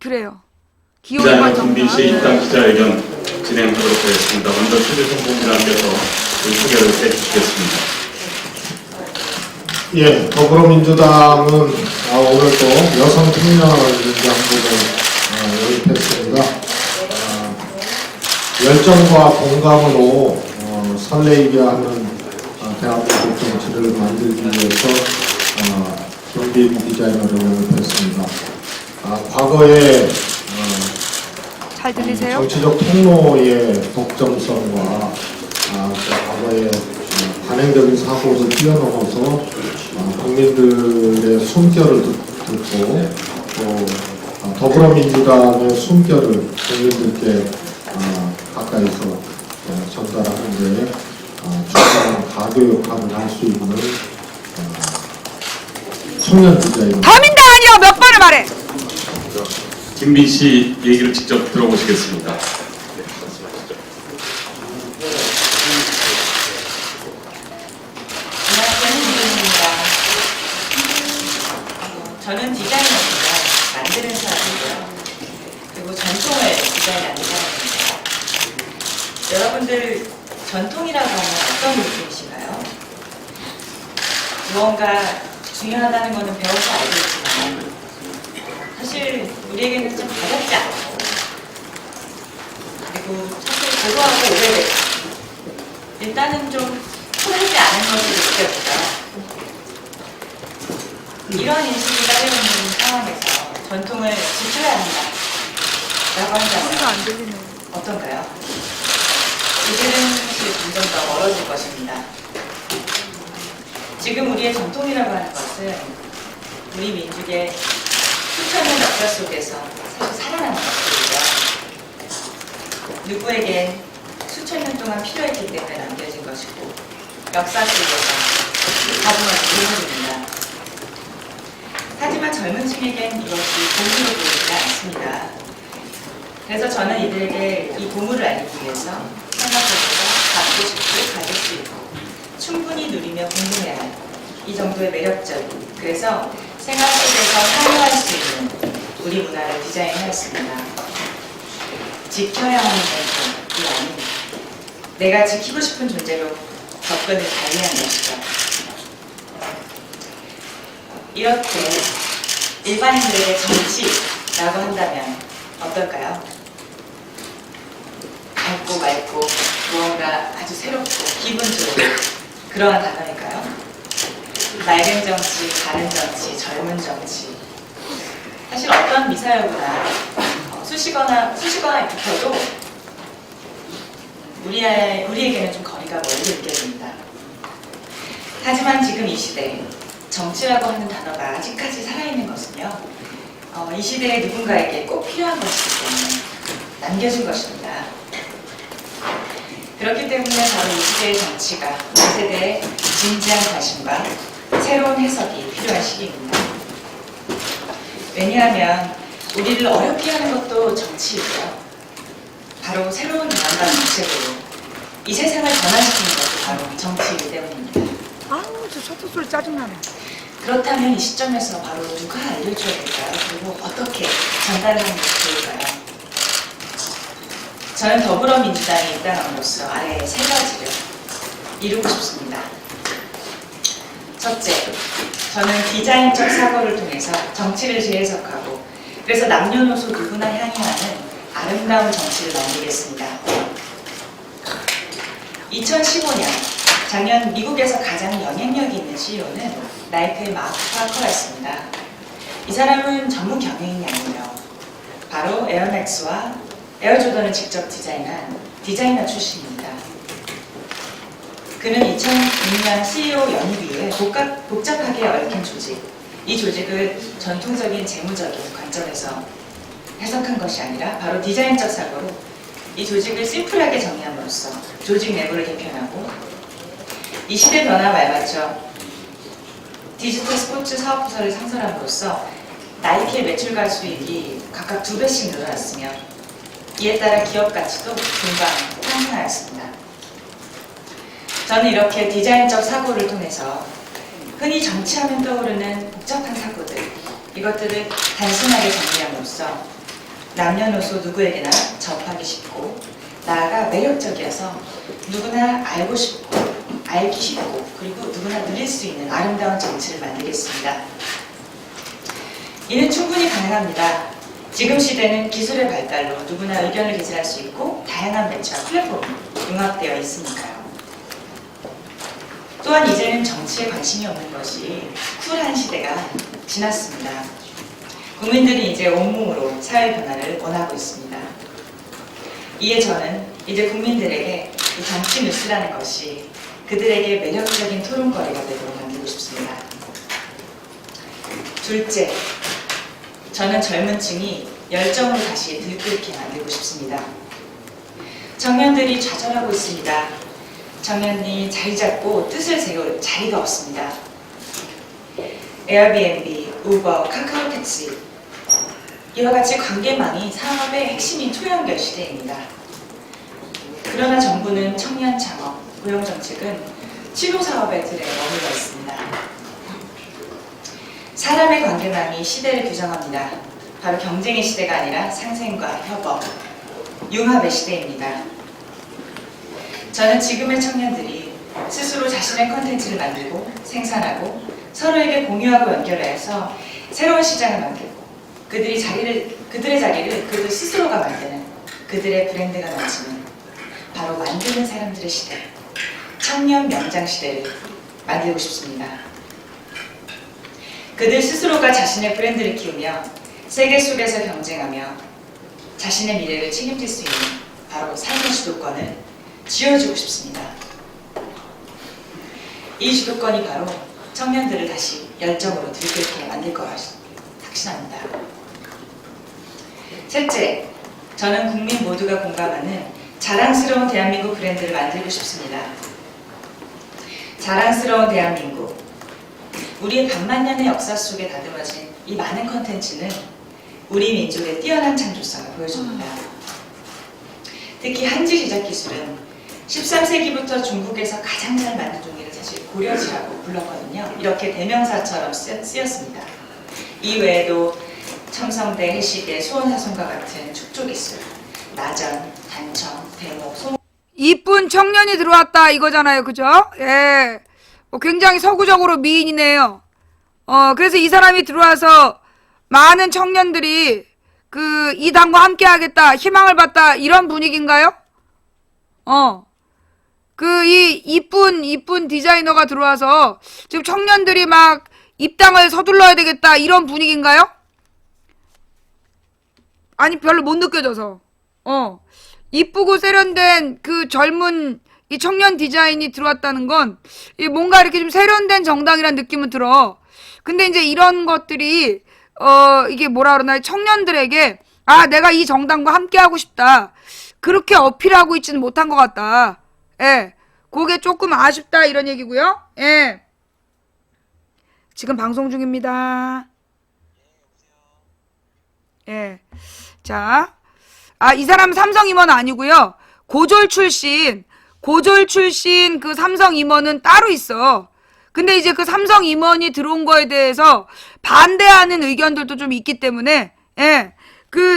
그래요. 기자님 김빈 씨의 입당 기자회견 진행하도록 하겠습니다. 먼저 최재성 본부장께서 소개를 해주시겠습니다. 예, 더불어민주당은 오늘 또 여성 청년위원장부를 영입했습니다. 열정과 공감으로 설레이게 하는 대한민국 정치를 만들기 위해서 김빈 디자이너를 영입했습니다. 과거에 잘 들리세요? 정치적 통로의 독점성과 그 과거의 관행적인 사고를 뛰어넘어서 국민들의 숨결을 듣고 또 더불어민주당의 숨결을 국민들께 가까이서 전달하는 데 중요한 가교 역할을 할 수 있는 청년 디자이너. 다민당 아니요. 몇 번을 말해. 김빈 씨 얘기를 직접 들어보시겠습니다. 저는 디자이너입니다. 만드는 사람이고요. 그리고 전통을 디자인하는 사람입니다. 여러분들 전통이라고 하면 어떤 느낌이신가요? 무언가 중요하다는 것은 배워서 알고 있지만 사실 우리에게는 좀 가볍지 않고 그리고 사실 고도하고 오래됐고 일단은 좀 쿨하지 않은 것으로 느껴져요. 이런 인식이 깔려있는 상황에서 전통을 지켜야 한다 라고 한다면 안 들리네. 어떤가요? 이제는 사실 점점 더 멀어질 것입니다. 지금 우리의 전통이라고 하는 것은 우리 민족의 수천 년 역사 속에서 사실 살아남은 것들이죠. 누구에겐 수천 년 동안 필요했기 때문에 남겨진 것이고 역사 속에서 가중한 보물입니다. 하지만 젊은 층에겐 이것이 보물로 보이지 않습니다. 그래서 저는 이들에게 이 보물을 알리기 위해서 생각보다 갖고 싶고 가질 수 있고 충분히 누리며 공부해야 할 이 정도의 매력적인 그래서 생활 속에서 참여할 수 있는 우리 문화를 디자인하였습니다. 지켜야 하는 전통이 아닌 내가 지키고 싶은 존재로 접근을 달리한 것이죠. 이렇게 일반인들에게 정치라고 한다면 어떨까요? 밝고 맑고 무언가 아주 새롭고 기분 좋은 그러한 단어일까요? 맑은 정치, 바른 정치, 젊은 정치 사실 어떤 미사여구나 수식어나 붙어도 우리에게는 좀 거리가 멀게 느껴집니다. 하지만 지금 이 시대에 정치라고 하는 단어가 아직까지 살아있는 것은요. 이 시대에 누군가에게 꼭 필요한 것이기 때문에 남겨진 것입니다. 그렇기 때문에 바로 이 시대의 정치가 이 세대의 진지한 관심과 새로운 해석이 필요한 시기입니다. 왜냐하면 우리를 어렵게 하는 것도 정치이고요. 바로 새로운 방안과 정책으로 이 세상을 변화시키는 것도 바로 정치이기 때문입니다. 아우, 저 셔터 소리 짜증나네. 그렇다면 이 시점에서 바로 누가 알려줘야 될까요? 그리고 어떻게 전달하는 게 좋을까요? 저는 더불어민주당에 입당함으로써 아래 세 가지를 이루고 싶습니다. 첫째, 저는 디자인적 사고를 통해서 정치를 재해석하고 그래서 남녀노소 누구나 향유하는 아름다운 정치를 만들겠습니다. 2015년 작년 미국에서 가장 영향력이 있는 CEO는 나이크의 마크 파커였습니다. 이 사람은 전문 경영인이 아니에요. 바로 에어맥스와 에어조던을 직접 디자인한 디자이너 출신입니다. 그는 2006년 CEO 연임 이후에 복잡하게 얽힌 조직, 이 조직을 전통적인 재무적인 관점에서 해석한 것이 아니라 바로 디자인적 사고로 이 조직을 심플하게 정의함으로써 조직 내부를 개편하고 이 시대 변화에 알맞죠. 디지털 스포츠 사업부서를 상설함으로써 나이키의 매출과 수익이 각각 2배씩 늘어났으며 이에 따라 기업 가치도 금방 상승하였습니다. 저는 이렇게 디자인적 사고를 통해서 흔히 정치하면 떠오르는 복잡한 사고들, 이것들을 단순하게 정리함으로써 남녀노소 누구에게나 접하기 쉽고 나아가 매력적이어서 누구나 알고 싶고 알기 쉽고 그리고 누구나 누릴 수 있는 아름다운 정치를 만들겠습니다. 이는 충분히 가능합니다. 지금 시대는 기술의 발달로 누구나 의견을 개진할 수 있고 다양한 매체와 플랫폼이 융합되어 있으니까요. 또한 이제는 정치에 관심이 없는 것이 쿨한 시대가 지났습니다. 국민들은 이제 온몸으로 사회 변화를 원하고 있습니다. 이에 저는 이제 국민들에게 이 정치 뉴스라는 것이 그들에게 매력적인 토론거리가 되도록 만들고 싶습니다. 둘째, 저는 젊은 층이 열정으로 다시 들끓게 만들고 싶습니다. 청년들이 좌절하고 있습니다. 청년이 자리 잡고 뜻을 세울 자리가 없습니다. 에어비앤비, 우버, 카카오 택시 이와 같이 관계망이 산업의 핵심인 초연결 시대입니다. 그러나 정부는 청년 창업, 고용 정책은 치료 사업의 틀에 머물러 있습니다. 사람의 관계망이 시대를 규정합니다. 바로 경쟁의 시대가 아니라 상생과 협업, 융합의 시대입니다. 저는 지금의 청년들이 스스로 자신의 컨텐츠를 만들고 생산하고 서로에게 공유하고 연결해서 새로운 시장을 만들고 그들의 자리를 그들 스스로가 만드는 그들의 브랜드가 넘치는 바로 만드는 사람들의 시대, 청년 명장 시대를 만들고 싶습니다. 그들 스스로가 자신의 브랜드를 키우며 세계 속에서 경쟁하며 자신의 미래를 책임질 수 있는 바로 삶의 주도권을 쥐어주고 싶습니다. 이 주도권이 바로 청년들을 다시 열정으로 들끓게 만들 거라 확신합니다. 셋째, 저는 국민 모두가 공감하는 자랑스러운 대한민국 브랜드를 만들고 싶습니다. 자랑스러운 대한민국, 우리의 반만 년의 역사 속에 다듬어진 이 많은 컨텐츠는 우리 민족의 뛰어난 창조성을 보여줍니다. 특히 한지 제작 기술은 13세기부터 중국에서 가장 잘 만든 종이를 사실 고려지라고 불렀거든요. 이렇게 대명사처럼 쓰였습니다. 이외에도 첨성대, 해시계, 수원사손과 같은 축조 기술, 나전, 단청, 대목, 소 이쁜 청년이 들어왔다 이거잖아요. 그죠? 예. 굉장히 서구적으로 미인이네요. 그래서 이 사람이 들어와서 많은 청년들이 이 당과 함께 하겠다, 희망을 받다, 이런 분위기인가요? 이 이쁜 디자이너가 들어와서 지금 청년들이 막 입당을 서둘러야 되겠다, 이런 분위기인가요? 아니, 별로 못 느껴져서. 이쁘고 세련된 그 젊은 이 청년 디자인이 들어왔다는 건 뭔가 이렇게 좀 세련된 정당이란 느낌은 들어. 근데 이제 이런 것들이 이게 뭐라 그러나 청년들에게 내가 이 정당과 함께 하고 싶다, 그렇게 어필하고 있지는 못한 것 같다. 예, 그게 조금 아쉽다, 이런 얘기고요. 예, 지금 방송 중입니다. 예, 자, 이 사람은 삼성 임원 아니고요. 고졸 출신 그 삼성 임원은 따로 있어. 근데 이제 그 삼성 임원이 들어온 거에 대해서 반대하는 의견들도 좀 있기 때문에, 예.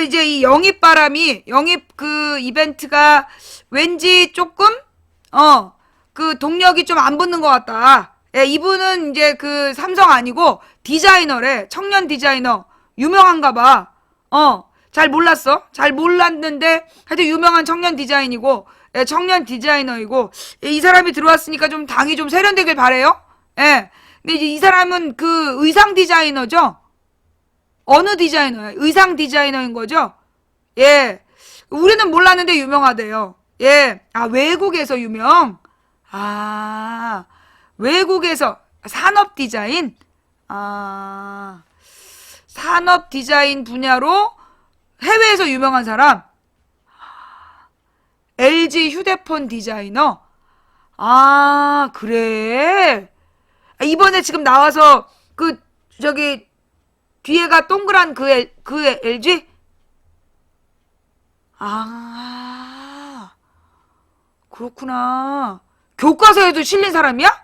이제 이 영입 그 이벤트가 왠지 조금, 동력이 좀 안 붙는 것 같다. 예, 이분은 이제 그 삼성 아니고 디자이너래. 청년 디자이너. 유명한가 봐. 잘 몰랐어. 잘 몰랐는데, 하여튼 유명한 청년 디자인이고, 예, 청년 디자이너이고, 예, 이 사람이 들어왔으니까 좀 당이 좀 세련되길 바래요. 예. 근데 이제 이 사람은 그 의상 디자이너죠? 어느 디자이너예요? 의상 디자이너인 거죠? 예. 우리는 몰랐는데 유명하대요. 예. 외국에서 유명? 외국에서, 산업 디자인? 산업 디자인 분야로 해외에서 유명한 사람? LG 휴대폰 디자이너? 그래? 이번에 지금 나와서 뒤에가 동그란 그 LG? 그렇구나. 교과서에도 실린 사람이야?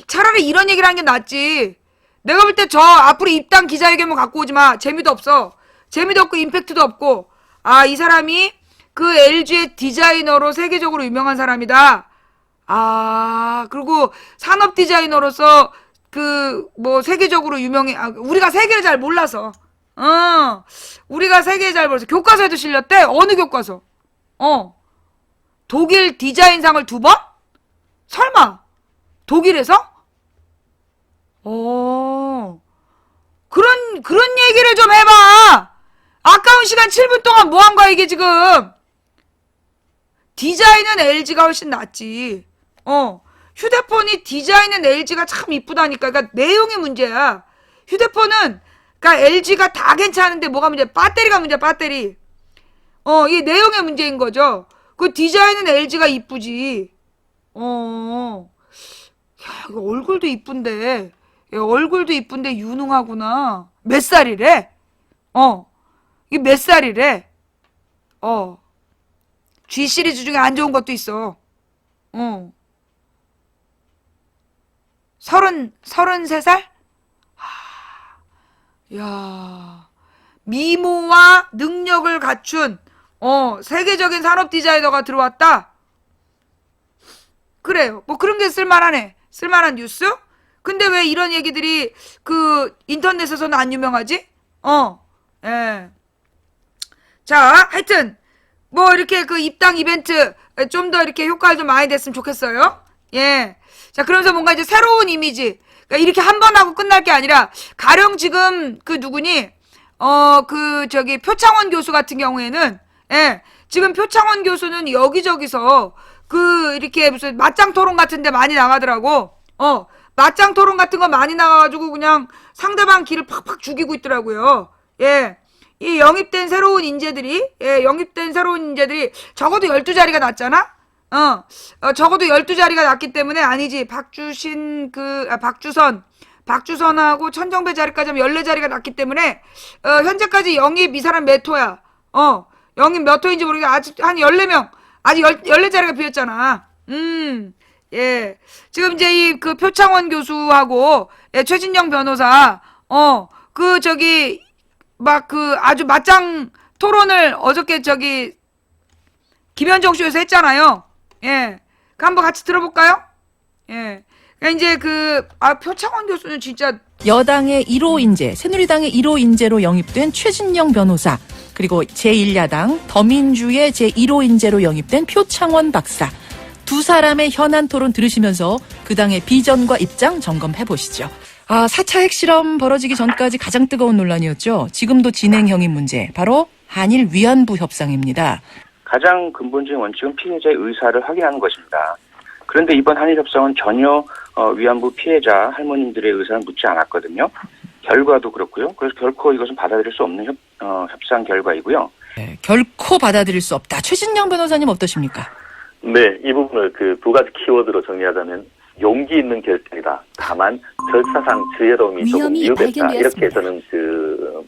차라리 이런 얘기를 하는 게 낫지. 내가 볼 때 저 앞으로 입당 기자회견만 갖고 오지 마. 재미도 없어. 재미도 없고 임팩트도 없고. 이 사람이 그 LG의 디자이너로 세계적으로 유명한 사람이다. 그리고 산업 디자이너로서 세계적으로 유명해. 우리가 세계를 잘 몰라서. 우리가 세계를 잘 몰라서. 교과서에도 실렸대? 어느 교과서? 독일 디자인상을 2번? 설마? 독일에서? 그런 얘기를 좀 해봐! 아까운 시간 7분 동안 뭐 한 거야, 이게 지금? 디자인은 LG가 훨씬 낫지. 휴대폰이 디자인은 LG가 참 이쁘다니까. 그러니까 내용이 문제야. 휴대폰은, 그러니까 LG가 다 괜찮은데 뭐가 문제야? 배터리가 문제야, 배터리. 이게 내용의 문제인 거죠. 그 디자인은 LG가 이쁘지. 야, 이거 얼굴도 이쁜데. 야, 얼굴도 이쁜데 유능하구나. 몇 살이래? 이게 몇 살이래? G 시리즈 중에 안 좋은 것도 있어. 33살? 야, 미모와 능력을 갖춘, 세계적인 산업 디자이너가 들어왔다? 그래요. 뭐 그런 게 쓸만하네. 쓸만한 뉴스? 근데 왜 이런 얘기들이 그 인터넷에서는 안 유명하지? 예. 자, 하여튼 뭐 이렇게 그 입당 이벤트 좀 더 이렇게 효과가 좀 많이 됐으면 좋겠어요. 예. 자, 그러면서 뭔가 이제 새로운 이미지. 그러니까 이렇게 한 번 하고 끝날 게 아니라 가령 지금 그 누구니? 표창원 교수 같은 경우에는 예. 지금 표창원 교수는 여기저기서 그 이렇게 무슨 맞짱 토론 같은 데 많이 나가더라고. 맞짱 토론 같은 거 많이 나가가지고 그냥 상대방 기를 팍팍 죽이고 있더라고요. 예. 이 영입된 새로운 인재들이 적어도 12자리가 났잖아? 적어도 12자리가 났기 때문에 아니지. 박주선하고 천정배 자리까지 하면 14자리가 났기 때문에, 현재까지 영입 이 사람 몇 호야? 영입 몇 호인지 모르겠는데 아직 한 14명, 아직 14자리가 비었잖아. 예. 지금 이제 이 그 표창원 교수하고, 예, 최진영 변호사, 아주 맞짱 토론을 어저께 김현정 쇼에서 했잖아요. 예. 그 한번 같이 들어볼까요? 예. 이제 표창원 교수는 진짜 여당의 1호 인재, 새누리당의 1호 인재로 영입된 최진영 변호사, 그리고 제1야당 더민주의 제1호 인재로 영입된 표창원 박사. 두 사람의 현안 토론 들으시면서 그 당의 비전과 입장 점검해 보시죠. 4차 핵실험 벌어지기 전까지 가장 뜨거운 논란이었죠. 지금도 진행형인 문제, 바로 한일 위안부 협상입니다. 가장 근본적인 원칙은 피해자의 의사를 확인하는 것입니다. 그런데 이번 한일 협상은 전혀 위안부 피해자 할머님들의 의사를 묻지 않았거든요. 결과도 그렇고요. 그래서 결코 이것은 받아들일 수 없는 협상 결과이고요. 네, 결코 받아들일 수 없다. 최진영 변호사님 어떠십니까? 네, 이 부분을 두 가지 키워드로 정리하자면 용기 있는 결정이다. 다만 절차상 지혜로움이 조금 미흡했다. 이렇게 저는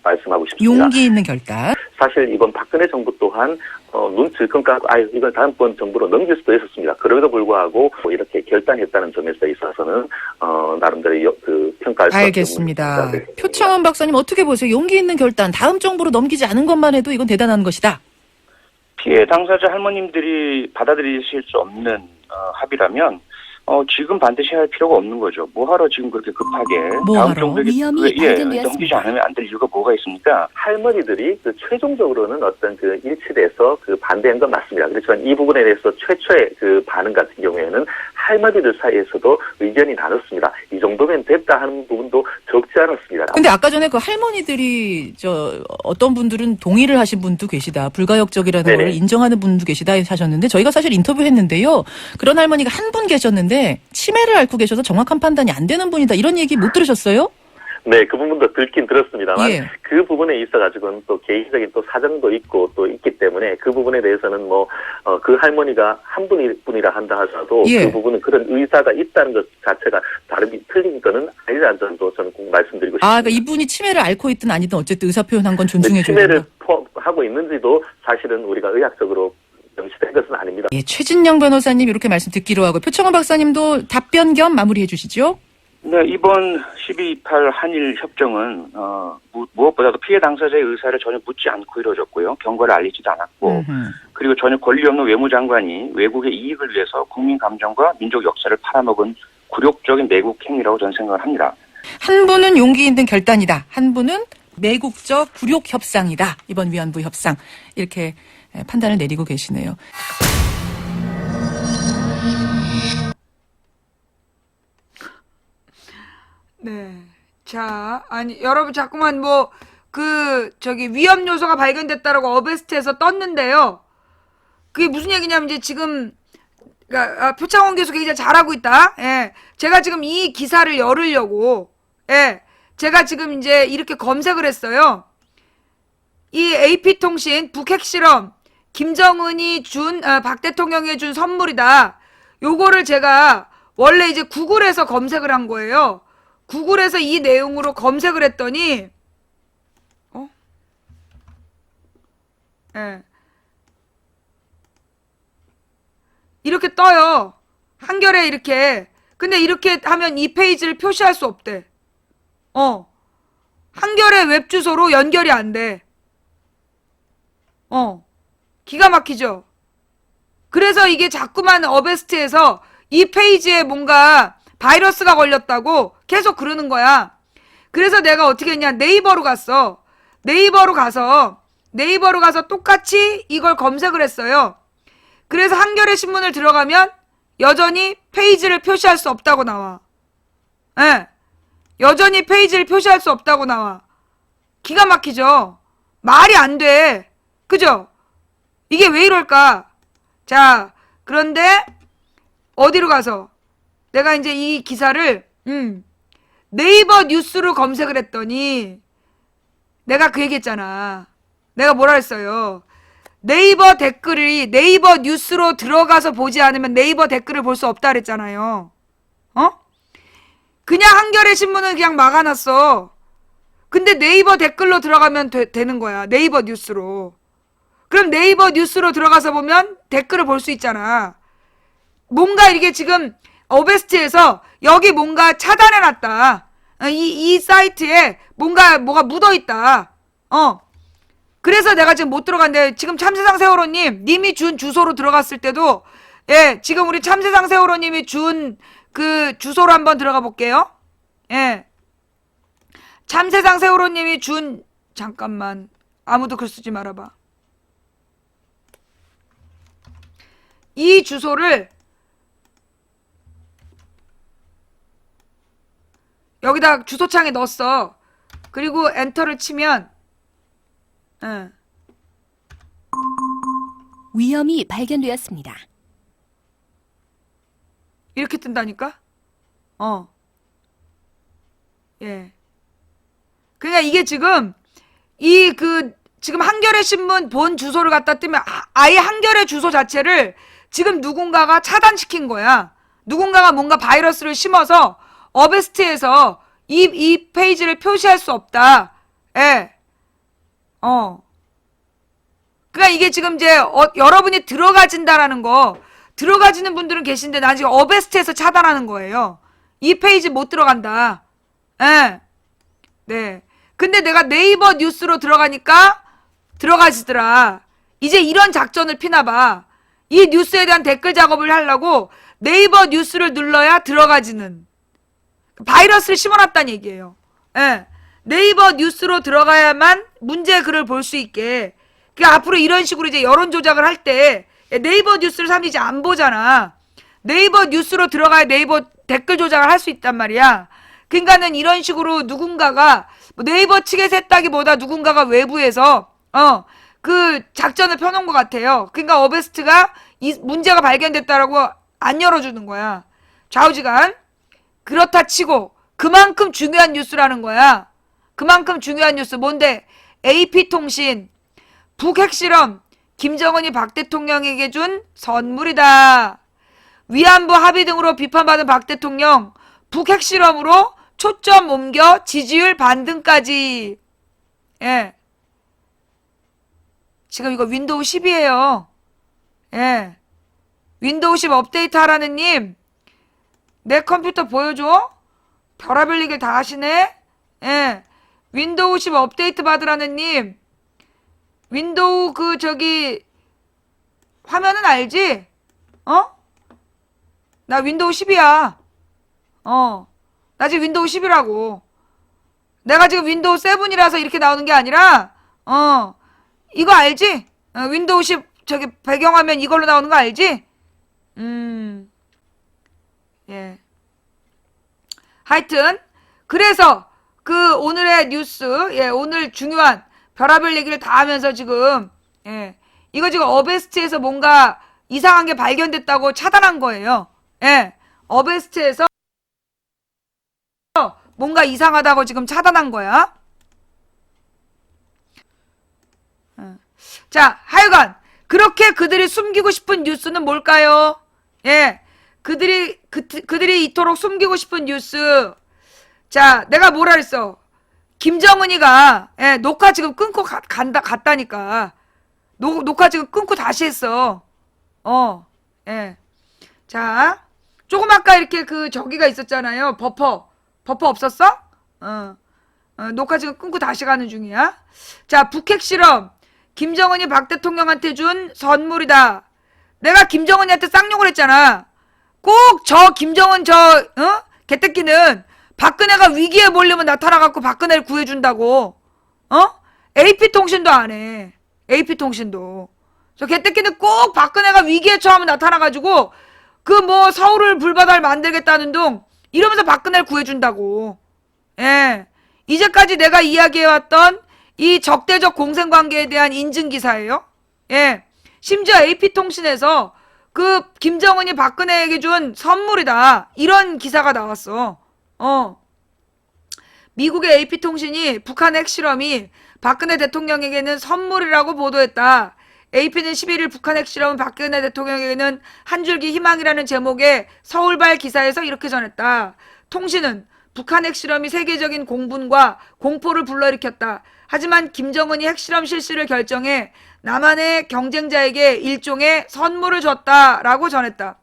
말씀하고 싶습니다. 용기 있는 결단. 사실 이번 박근혜 정부 또한 눈 질끈 감고 이건 다음번 정부로 넘길 수도 있었습니다. 그럼에도 불구하고 이렇게 결단했다는 점에서 있어서는 나름대로 평가할 수 알겠습니다. 네. 표창원 박사님 어떻게 보세요? 용기 있는 결단, 다음 정부로 넘기지 않은 것만 해도 이건 대단한 것이다. 피해 당사자 할머님들이 받아들이실 수 없는 합의라면 지금 반드시 할 필요가 없는 거죠. 뭐하러 지금 그렇게 급하게 다음 정부에게 넘기지 않으면 안 될 이유가 뭐가 있습니까? 할머니들이 최종적으로는 어떤 일치돼서 반대한 건 맞습니다. 그렇지만 이 부분에 대해서 최초의 반응 같은 경우에는 할머니들 사이에서도 의견이 나눴습니다. 이 정도면 됐다 하는 부분도 적지 않았습니다. 근데 아까 전에 그 할머니들이 어떤 분들은 동의를 하신 분도 계시다. 불가역적이라는 네네. 걸 인정하는 분도 계시다 하셨는데 저희가 사실 인터뷰했는데요. 그런 할머니가 한 분 계셨는데 치매를 앓고 계셔서 정확한 판단이 안 되는 분이다. 이런 얘기 못 들으셨어요? 네, 그 부분도 듣긴 들었습니다만 예. 그 부분에 있어가지고는 또 개인적인 또 사정도 있고 또 있기 때문에 그 부분에 대해서는 그 할머니가 한 분이라 한다 하더라도 예. 그 부분은 그런 의사가 있다는 것 자체가 틀린 거는 아니라는 점도 저는 꼭 말씀드리고 싶습니다. 그러니까 이분이 치매를 앓고 있든 아니든 어쨌든 의사 표현한 건 존중해 줘야 치매를 된다. 하고 있는지도 사실은 우리가 의학적으로 명시된 것은 아닙니다. 예, 최진영 변호사님 이렇게 말씀 듣기로 하고 표창원 박사님도 답변 겸 마무리해 주시죠. 네, 이번 12.28 한일 협정은 무엇보다도 피해 당사자의 의사를 전혀 묻지 않고 이루어졌고요. 경과를 알리지도 않았고 그리고 전혀 권리 없는 외무장관이 외국의 이익을 위해서 국민 감정과 민족 역사를 팔아먹은 굴욕적인 매국 행위라고 저는 생각을 합니다. 한 분은 용기 있는 결단이다. 한 분은 매국적 굴욕 협상이다. 이번 위안부 협상. 이렇게 판단을 내리고 계시네요. 네. 자, 여러분 자꾸만 위험 요소가 발견됐다라고 어베스트에서 떴는데요. 그게 무슨 얘기냐면 이제 지금 그러니까 표창원 교수 굉장히 잘하고 있다. 예. 제가 지금 이 기사를 열으려고 제가 지금 이제 이렇게 검색을 했어요. 이 AP통신 북핵실험 김정은이 박 대통령이 준 선물이다. 요거를 제가 원래 이제 구글에서 검색을 한 거예요. 구글에서 이 내용으로 검색을 했더니 이렇게 떠요. 한겨레 이렇게. 근데 이렇게 하면 이 페이지를 표시할 수 없대. 한겨레 웹 주소로 연결이 안 돼. 기가 막히죠? 그래서 이게 자꾸만 어베스트에서 이 페이지에 뭔가 바이러스가 걸렸다고 계속 그러는 거야. 그래서 내가 어떻게 했냐. 네이버로 갔어. 네이버로 가서 똑같이 이걸 검색을 했어요. 그래서 한겨레 신문을 들어가면 여전히 페이지를 표시할 수 없다고 나와. 여전히 페이지를 표시할 수 없다고 나와. 기가 막히죠? 말이 안 돼. 그죠? 이게 왜 이럴까? 자, 그런데 어디로 가서 내가 이제 이 기사를 네이버 뉴스로 검색을 했더니 내가 그 얘기했잖아. 내가 뭐라 했어요? 네이버 댓글이 네이버 뉴스로 들어가서 보지 않으면 네이버 댓글을 볼 수 없다 그랬잖아요. 그냥 한겨레 신문은 그냥 막아놨어. 근데 네이버 댓글로 들어가면 되는 거야. 네이버 뉴스로. 그럼 네이버 뉴스로 들어가서 보면 댓글을 볼 수 있잖아. 뭔가 이게 지금 어베스트에서 여기 뭔가 차단해놨다. 이 사이트에 뭐가 묻어있다. 그래서 내가 지금 못 들어간대. 지금 참세상 세월호님, 님이 준 주소로 들어갔을 때도, 지금 우리 참세상 세월호님이 준 그 주소로 한번 들어가 볼게요. 참세상 세월호님이 잠깐만. 아무도 글 쓰지 말아봐. 이 주소를 여기다 주소창에 넣었어. 그리고 엔터를 치면 위험이 발견되었습니다. 이렇게 뜬다니까? 그러니까 이게 지금 지금 한겨레 신문 본 주소를 갖다 뜨면 아예 한겨레 주소 자체를 지금 누군가가 차단시킨 거야. 누군가가 뭔가 바이러스를 심어서 어베스트에서 이 페이지를 표시할 수 없다. 그러니까 이게 지금 이제 여러분이 들어가진다라는 거, 들어가지는 분들은 계신데 난 지금 어베스트에서 차단하는 거예요. 이 페이지 못 들어간다. 네. 근데 내가 네이버 뉴스로 들어가니까 들어가지더라. 이제 이런 작전을 피나 봐. 이 뉴스에 대한 댓글 작업을 하려고 네이버 뉴스를 눌러야 들어가지는. 바이러스를 심어놨다는 얘기예요. 네이버 뉴스로 들어가야만 문제 글을 볼 수 있게. 그러니까 앞으로 이런 식으로 이제 여론 조작을 할 때 네이버 뉴스를 사람들이 이제 안 보잖아. 네이버 뉴스로 들어가야 네이버 댓글 조작을 할 수 있단 말이야. 그러니까는 이런 식으로 누군가가 네이버 측에서 했다기보다 누군가가 외부에서 그 작전을 펴놓은 것 같아요. 그러니까 어베스트가 이 문제가 발견됐다라고 안 열어주는 거야. 좌우지간. 그렇다 치고 그만큼 중요한 뉴스라는 거야. 그만큼 중요한 뉴스. 뭔데? AP통신 북핵실험 김정은이 박 대통령에게 준 선물이다. 위안부 합의 등으로 비판받은 박 대통령 북핵실험으로 초점 옮겨 지지율 반등까지. 지금 이거 윈도우 10이에요. 윈도우 10 업데이트 하라는 님, 내 컴퓨터 보여줘? 별의별 얘기를 다 하시네? 윈도우 10 업데이트 받으라는 님, 윈도우 화면은 알지? 나 윈도우 10이야. 나 지금 윈도우 10이라고. 내가 지금 윈도우 7이라서 이렇게 나오는 게 아니라, 이거 알지? 윈도우 10 배경화면 이걸로 나오는 거 알지? 하여튼, 그래서 그 오늘의 뉴스, 예, 오늘 중요한 별하별 얘기를 다 하면서 지금, 예, 이거 지금 어베스트에서 뭔가 이상한 게 발견됐다고 차단한 거예요. 예, 어베스트에서 뭔가 이상하다고 지금 차단한 거야. 자, 하여간 그렇게 그들이 숨기고 싶은 뉴스는 뭘까요? 예, 그들이 이토록 숨기고 싶은 뉴스. 자, 내가 뭐라 그랬어? 김정은이가, 예, 녹화 지금 끊고 갔다니까. 녹화 지금 끊고 다시 했어. 예. 자, 조금 아까 이렇게 저기가 있었잖아요. 버퍼 없었어? 녹화 지금 끊고 다시 가는 중이야. 자, 북핵 실험. 김정은이 박 대통령한테 준 선물이다. 내가 김정은이한테 쌍욕을 했잖아. 꼭 김정은 개새끼는 박근혜가 위기에 몰리면 나타나갖고 박근혜를 구해준다고. AP통신도 안 해. AP통신도. 저 개새끼는 꼭 박근혜가 위기에 처하면 나타나가지고 서울을 불바다를 만들겠다는 둥 이러면서 박근혜를 구해준다고. 예. 이제까지 내가 이야기해왔던 이 적대적 공생관계에 대한 인증기사예요. 예. 심지어 AP통신에서 김정은이 박근혜에게 준 선물이다. 이런 기사가 나왔어. 미국의 AP통신이 북한 핵실험이 박근혜 대통령에게는 선물이라고 보도했다. AP는 11일 북한 핵실험은 박근혜 대통령에게는 한 줄기 희망이라는 제목의 서울발 기사에서 이렇게 전했다. 통신은 북한 핵실험이 세계적인 공분과 공포를 불러일으켰다. 하지만 김정은이 핵실험 실시를 결정해 남한의 경쟁자에게 일종의 선물을 줬다라고 전했다.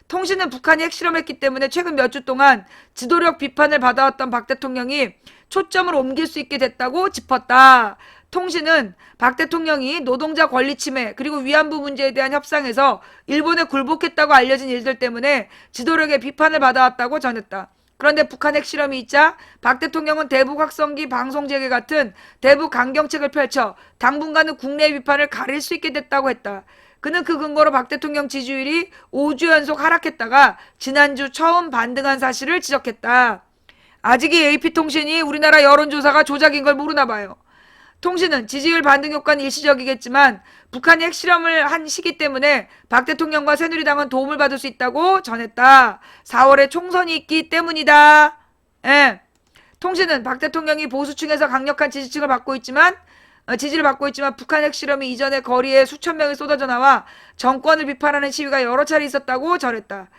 통신은 북한이 핵실험했기 때문에 최근 몇 주 동안 지도력 비판을 받아왔던 박 대통령이 초점을 옮길 수 있게 됐다고 짚었다. 통신은 박 대통령이 노동자 권리 침해 그리고 위안부 문제에 대한 협상에서 일본에 굴복했다고 알려진 일들 때문에 지도력의 비판을 받아왔다고 전했다. 그런데 북한 핵실험이 있자 박 대통령은 대북 확성기 방송 재개 같은 대북 강경책을 펼쳐 당분간은 국내 비판을 가릴 수 있게 됐다고 했다. 그는 그 근거로 박 대통령 지지율이 5주 연속 하락했다가 지난주 처음 반등한 사실을 지적했다. 아직 이 AP통신이 우리나라 여론조사가 조작인 걸 모르나 봐요. 통신은 지지율 반등 효과는 일시적이겠지만 북한이 핵실험을 한 시기 때문에 박 대통령과 새누리당은 도움을 받을 수 있다고 전했다. 4월에 총선이 있기 때문이다. 예. 통신은 박 대통령이 보수층에서 강력한 지지를 받고 있지만 북한 핵실험이 이전에 거리에 수천 명이 쏟아져 나와 정권을 비판하는 시위가 여러 차례 있었다고 전했다.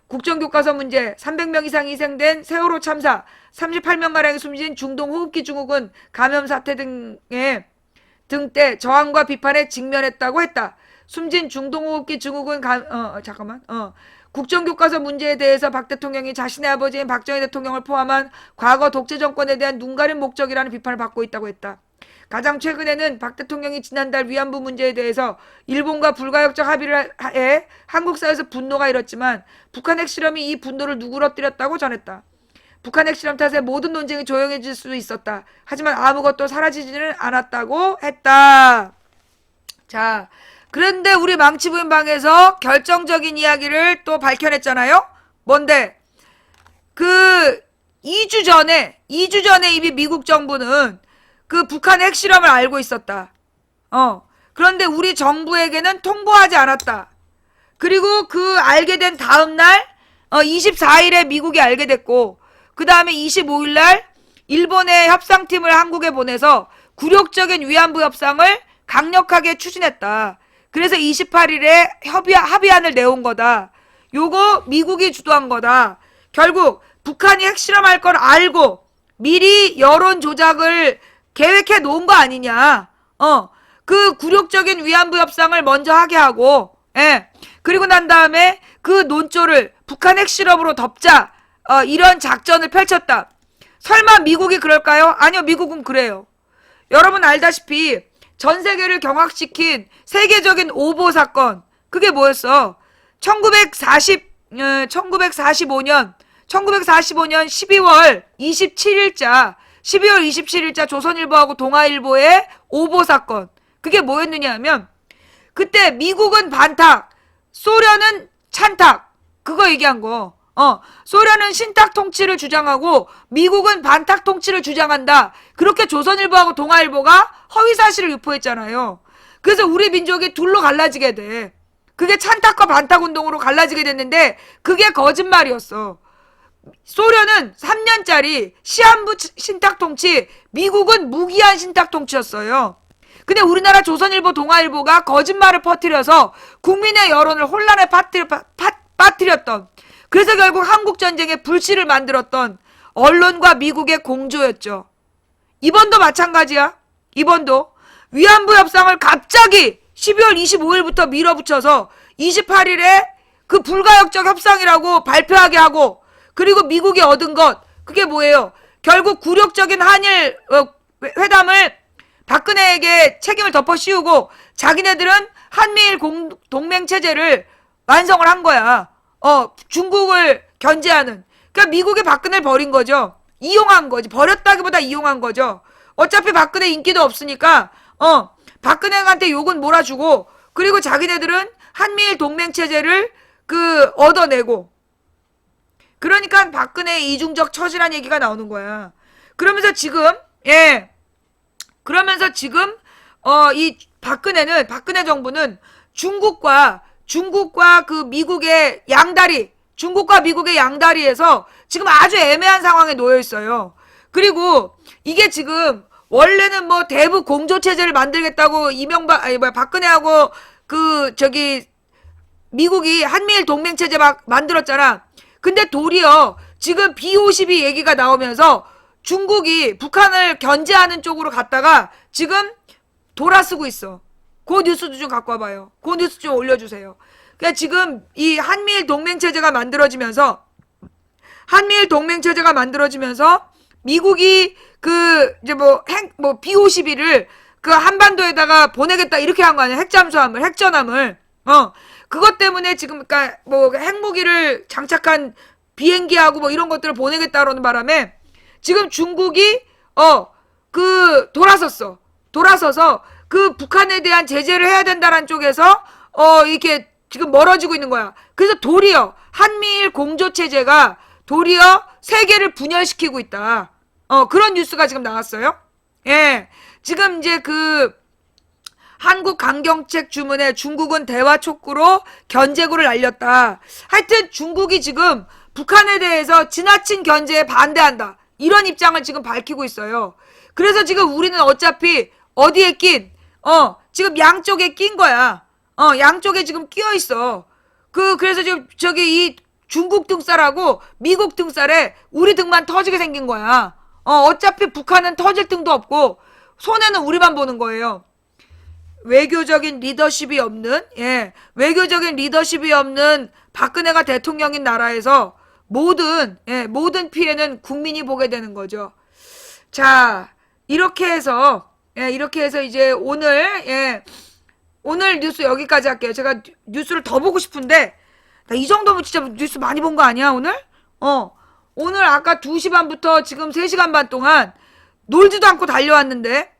국정교과서 문제, 300명 이상이 희생된 세월호 참사, 38명가량이 숨진 중동 호흡기 증후군 감염 사태 등 때 저항과 비판에 직면했다고 했다. 숨진 중동 호흡기 증후군 국정교과서 문제에 대해서 박 대통령이 자신의 아버지인 박정희 대통령을 포함한 과거 독재 정권에 대한 눈가린 목적이라는 비판을 받고 있다고 했다. 가장 최근에는 박 대통령이 지난달 위안부 문제에 대해서 일본과 불가역적 합의를 해 한국 사회에서 분노가 일었지만 북한 핵실험이 이 분노를 누그러뜨렸다고 전했다. 북한 핵실험 탓에 모든 논쟁이 조용해질 수 있었다. 하지만 아무것도 사라지지는 않았다고 했다. 자, 그런데 우리 망치부인 방에서 결정적인 이야기를 또 밝혀냈잖아요. 뭔데? 2주 전에 이미 미국 정부는 북한 핵실험을 알고 있었다. 그런데 우리 정부에게는 통보하지 않았다. 그리고 알게 된 다음 날 24일에 미국이 알게 됐고 그 다음에 25일 날 일본의 협상팀을 한국에 보내서 굴욕적인 위안부 협상을 강력하게 추진했다. 그래서 28일에 합의안을 내온 거다. 요거 미국이 주도한 거다. 결국 북한이 핵실험할 걸 알고 미리 여론 조작을 계획해 놓은 거 아니냐. 그 굴욕적인 위안부 협상을 먼저 하게 하고, 예. 그리고 난 다음에 그 논조를 북한 핵실험으로 덮자. 이런 작전을 펼쳤다. 설마 미국이 그럴까요? 아니요, 미국은 그래요. 여러분 알다시피 전 세계를 경악시킨 세계적인 오보 사건. 그게 뭐였어? 1945년 12월 27일자 조선일보하고 동아일보의 오보 사건. 그게 뭐였느냐 하면 그때 미국은 반탁, 소련은 찬탁. 그거 얘기한 거. 소련은 신탁 통치를 주장하고 미국은 반탁 통치를 주장한다. 그렇게 조선일보하고 동아일보가 허위사실을 유포했잖아요. 그래서 우리 민족이 둘로 갈라지게 돼. 그게 찬탁과 반탁 운동으로 갈라지게 됐는데 그게 거짓말이었어. 소련은 3년짜리 시한부 신탁 통치, 미국은 무기한 신탁 통치였어요. 근데 우리나라 조선일보, 동아일보가 거짓말을 퍼뜨려서 국민의 여론을 혼란에 빠뜨렸던, 그래서 결국 한국전쟁에 불씨를 만들었던 언론과 미국의 공조였죠. 이번도 마찬가지야. 이번도 위안부 협상을 갑자기 12월 25일부터 밀어붙여서 28일에 그 불가역적 협상이라고 발표하게 하고, 그리고 미국이 얻은 것, 그게 뭐예요? 결국 굴욕적인 한일 회담을 박근혜에게 책임을 덮어 씌우고 자기네들은 한미일 동맹체제를 완성을 한 거야. 중국을 견제하는. 그러니까 미국이 박근혜를 버린 거죠. 이용한 거지. 버렸다기보다 이용한 거죠. 어차피 박근혜 인기도 없으니까 박근혜한테 욕은 몰아주고, 그리고 자기네들은 한미일 동맹체제를 얻어내고, 그러니까 박근혜의 이중적 처지란 얘기가 나오는 거야. 그러면서 지금 이 박근혜 정부는 중국과 그 미국의 양다리, 중국과 미국의 양다리에서 지금 아주 애매한 상황에 놓여 있어요. 그리고 이게 지금 원래는 뭐 대북 공조 체제를 만들겠다고 박근혜하고 미국이 한미일 동맹 체제 막 만들었잖아. 근데 도리어 지금 B-52 얘기가 나오면서 중국이 북한을 견제하는 쪽으로 갔다가 지금 돌아쓰고 있어. 그 뉴스도 좀 갖고 와봐요. 그 뉴스 좀 올려주세요. 그러니까 지금 이 한미일 동맹체제가 만들어지면서 미국이 B-52를 그 한반도에다가 보내겠다 이렇게 한 거 아니야. 핵잠수함을, 핵전함을. 그것 때문에 지금 그러니까 핵무기를 장착한 비행기하고 뭐 이런 것들을 보내겠다 그러는 바람에 지금 중국이 돌아서서 그 북한에 대한 제재를 해야 된다는 쪽에서 이렇게 지금 멀어지고 있는 거야. 그래서 도리어 한미일 공조체제가 도리어 세계를 분열시키고 있다. 그런 뉴스가 지금 나왔어요. 예. 지금 이제 한국 강경책 주문에 중국은 대화 촉구로 견제구를 날렸다. 하여튼 중국이 지금 북한에 대해서 지나친 견제에 반대한다. 이런 입장을 지금 밝히고 있어요. 그래서 지금 우리는 어차피 어디에 지금 양쪽에 낀 거야. 양쪽에 지금 끼어 있어. 그래서 지금 이 중국 등살하고 미국 등살에 우리 등만 터지게 생긴 거야. 어차피 북한은 터질 등도 없고 손해는 우리만 보는 거예요. 외교적인 리더십이 없는 박근혜가 대통령인 나라에서 모든 피해는 국민이 보게 되는 거죠. 자, 이렇게 해서 이제 오늘 뉴스 여기까지 할게요. 제가 뉴스를 더 보고 싶은데 이 정도면 진짜 뉴스 많이 본 거 아니야, 오늘? 오늘 아까 2시 반부터 지금 3시간 반 동안 놀지도 않고 달려왔는데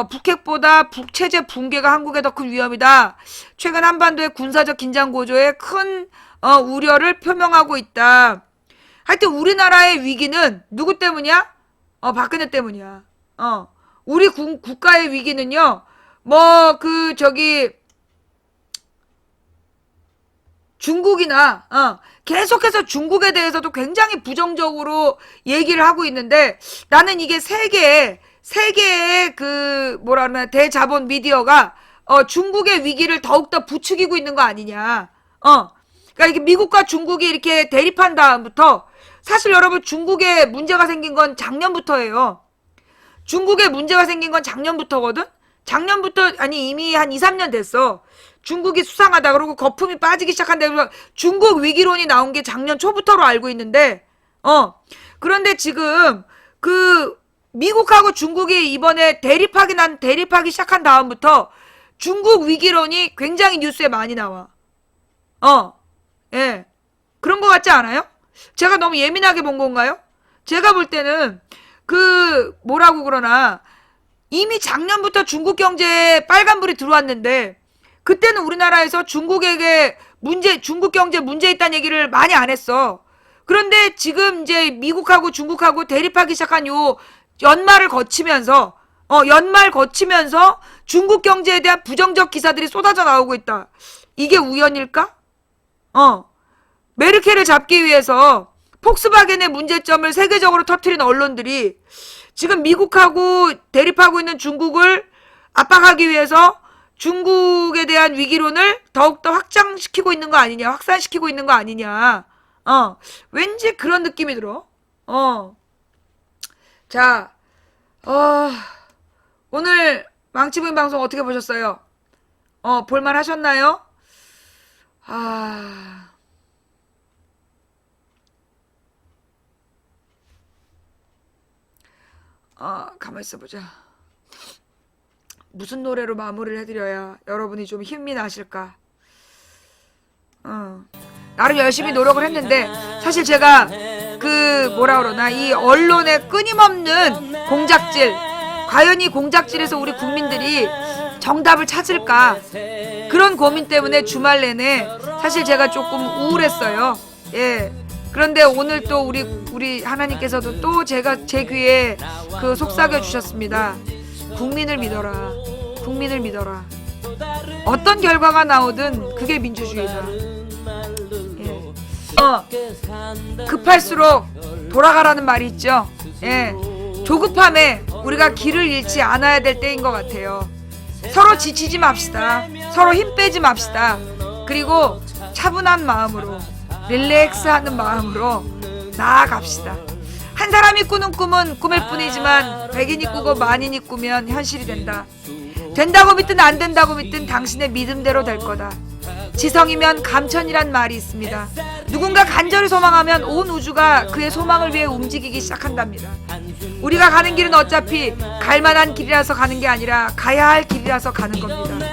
북핵보다 북체제 붕괴가 한국에 더 큰 위험이다. 최근 한반도의 군사적 긴장 고조에 큰 우려를 표명하고 있다. 하여튼 우리나라의 위기는 누구 때문이야? 박근혜 때문이야. 우리 국가의 위기는요, 중국이나, 계속해서 중국에 대해서도 굉장히 부정적으로 얘기를 하고 있는데, 나는 이게 세계의 대자본 미디어가, 중국의 위기를 더욱더 부추기고 있는 거 아니냐. 그러니까 이게 미국과 중국이 이렇게 대립한 다음부터, 사실 여러분 중국에 문제가 생긴 건 작년부터예요. 중국에 문제가 생긴 건 작년부터거든? 이미 한 2, 3년 됐어. 중국이 수상하다. 그러고 거품이 빠지기 시작한다. 그래서 중국 위기론이 나온 게 작년 초부터로 알고 있는데, 그런데 지금, 미국하고 중국이 이번에 대립하기 시작한 다음부터 중국 위기론이 굉장히 뉴스에 많이 나와. 예. 그런 거 같지 않아요? 제가 너무 예민하게 본 건가요? 제가 볼 때는, 이미 작년부터 중국 경제에 빨간불이 들어왔는데, 그때는 우리나라에서 중국에게 중국 경제 문제 있다는 얘기를 많이 안 했어. 그런데 지금 이제 미국하고 중국하고 대립하기 시작한 요 연말 거치면서 중국 경제에 대한 부정적 기사들이 쏟아져 나오고 있다. 이게 우연일까? 메르켈을 잡기 위해서 폭스바겐의 문제점을 세계적으로 터뜨린 언론들이 지금 미국하고 대립하고 있는 중국을 압박하기 위해서 중국에 대한 위기론을 더욱더 확장시키고 있는 거 아니냐, 확산시키고 있는 거 아니냐. 왠지 그런 느낌이 들어. 자, 오늘 망치부인 방송 어떻게 보셨어요? 볼만 하셨나요? 가만히 있어보자. 무슨 노래로 마무리를 해드려야 여러분이 좀 힘이 나실까? 나름 열심히 노력을 했는데 사실 제가 이 언론의 끊임없는 공작질, 과연 이 공작질에서 우리 국민들이 정답을 찾을까? 그런 고민 때문에 주말 내내 사실 제가 조금 우울했어요. 예. 그런데 오늘 또 우리 하나님께서도 또 제 귀에 속삭여 주셨습니다. 국민을 믿어라. 국민을 믿어라. 어떤 결과가 나오든 그게 민주주의다. 예. 급할수록 돌아가라는 말이 있죠. 예. 조급함에 우리가 길을 잃지 않아야 될 때인 것 같아요. 서로 지치지 맙시다. 서로 힘 빼지 맙시다. 그리고 차분한 마음으로, 릴렉스하는 마음으로 나아갑시다. 한 사람이 꾸는 꿈은 꿈일 뿐이지만 100인이 꾸고 만인이 꾸면 현실이 된다. 된다고 믿든 안 된다고 믿든 당신의 믿음대로 될 거다. 지성이면 감천이란 말이 있습니다. 누군가 간절히 소망하면 온 우주가 그의 소망을 위해 움직이기 시작한답니다. 우리가 가는 길은 어차피 갈만한 길이라서 가는 게 아니라 가야 할 길이라서 가는 겁니다.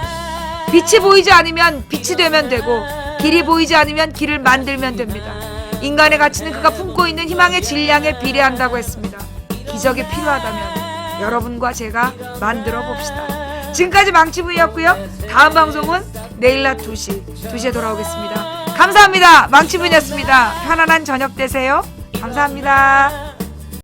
빛이 보이지 않으면 빛이 되면 되고 길이 보이지 않으면 길을 만들면 됩니다. 인간의 가치는 그가 품고 있는 희망의 질량에 비례한다고 했습니다. 기적이 필요하다면 여러분과 제가 만들어 봅시다. 지금까지 망치부인이었고요. 다음 방송은 내일 낮 2시에 돌아오겠습니다. 감사합니다. 망치부인이었습니다. 편안한 저녁 되세요. 감사합니다.